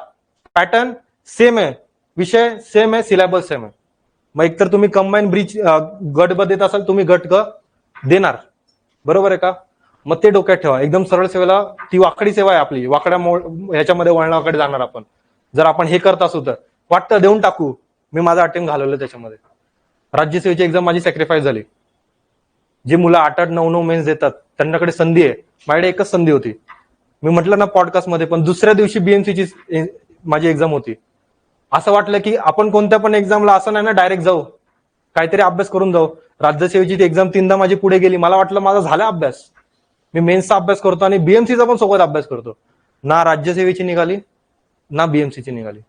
पॅटर्न सेम आहे, विषय सेम आहे, सिलेबस सेम आहे. मग एकतर तुम्ही कंबाईन ब्रिज गट ब देत असाल, तुम्ही गट ग देणार. बरोबर आहे का? मग ते डोक्यात ठेवा. एकदम सरळ सेवेला ती वाकडी सेवा आहे आपली. वाकड्या ह्याच्यामध्ये वळणाकडे जाणार आपण. जर आपण हे करत असू तर वाटतं देऊन टाकू. मी माझा अटेम्प्ट घालवलं त्याच्यामध्ये. राज्यसेवेची एक्झाम माझी सॅक्रिफाईस झाली. जे मुलं 8-8, 9-9 मेन्स देतात त्यांच्याकडे संधी आहे. माझ्याकडे एकच संधी होती. मी म्हटलं ना पॉडकास्टमध्ये पण, दुसऱ्या दिवशी बीएमसीची माझी एक्झाम होती. असं वाटलं की आपण कोणत्या पण एक्झामला असं नाही ना डायरेक्ट जाऊ, काहीतरी अभ्यास करून जाऊ. राज्यसेवेची एक्झाम 3दा माझी पुढे गेली. मला वाटलं माझा झाला अभ्यास. मी मेन्सचा अभ्यास करतो आणि बीएमसीचा पण सोबत अभ्यास करतो. ना राज्यसेवेची निघाली ना बीएमसीची निघाली.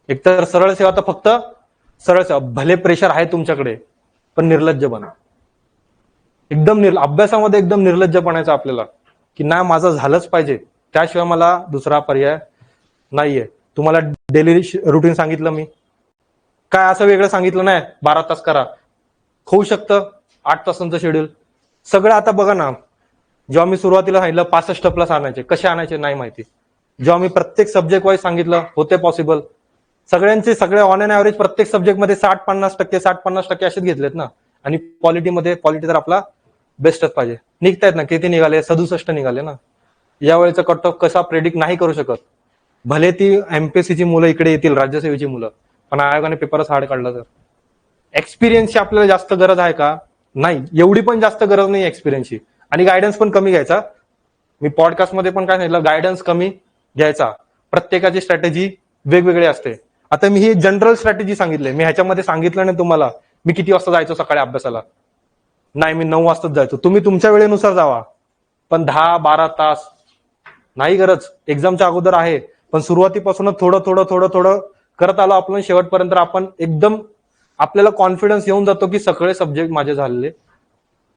एकतर सरळ सेवा तर फक्त सरळ सेवा. भले प्रेशर आहे तुमच्याकडे पण निर्लज्ज बना. एकदम अभ्यासामध्ये एकदम निर्लज्ज बनायचं आपल्याला की नाही माझं झालंच पाहिजे, त्याशिवाय मला दुसरा पर्याय नाहीये. तुम्हाला डेली रुटीन सांगितलं मी, काय असं वेगळं सांगितलं नाही 12 तास करा. होऊ शकतं 8 तासांचं शेड्यूल सगळं. आता बघा ना, जेव्हा मी सुरुवातीला सांगितलं 65+ आणायचे, कसे आणायचे नाही माहिती. जेव्हा मी प्रत्येक सब्जेक्ट वाईज सांगितलं होते पॉसिबल. सगळे ऑन एन ऍव्हरेज प्रत्येक सब्जेक्टमध्ये 60-50% असेच घेतलेत ना. आणि पॉलिटी तर आपला बेस्टच पाहिजे. निघतायत ना, किती निघाले? 67 निघाले ना. यावेळेचा कट ऑफ कसा प्रेडिक्ट नाही करू शकत. भले ती एमपीएससीची मुलं इकडे येतील, राज्यसेवेची मुलं, पण आयोगाने पेपरच हार्ड काढला. तर एक्सपिरियन्सची आपल्याला जास्त गरज आहे का? नाही, एवढी पण जास्त गरज नाही एक्सपिरियन्सची. आणि गायडन्स पण कमी घ्यायचा. मी पॉडकास्टमध्ये पण काय सांगितलं, गायडन्स कमी घ्यायचा. प्रत्येकाची स्ट्रॅटेजी वेगवेगळी असते. आता मी ही जनरल स्ट्रॅटेजी सांगितली, मी ह्याच्यामध्ये सांगितलं नाही तुम्हाला मी किती वाजता जायचो सकाळी अभ्यासाला. नाही, मी 9 वाजताच जायचो. तुम्ही तुमच्या वेळेनुसार जावा, पण 10-12 तास नाही गरज. एक्झामच्या अगोदर आहे, पण सुरुवातीपासूनच थोडं थोडं थोडं थोडं करत आलो आपण, शेवटपर्यंत आपण एकदम आपल्याला कॉन्फिडन्स येऊन जातो की सगळे सब्जेक्ट माझे झालेले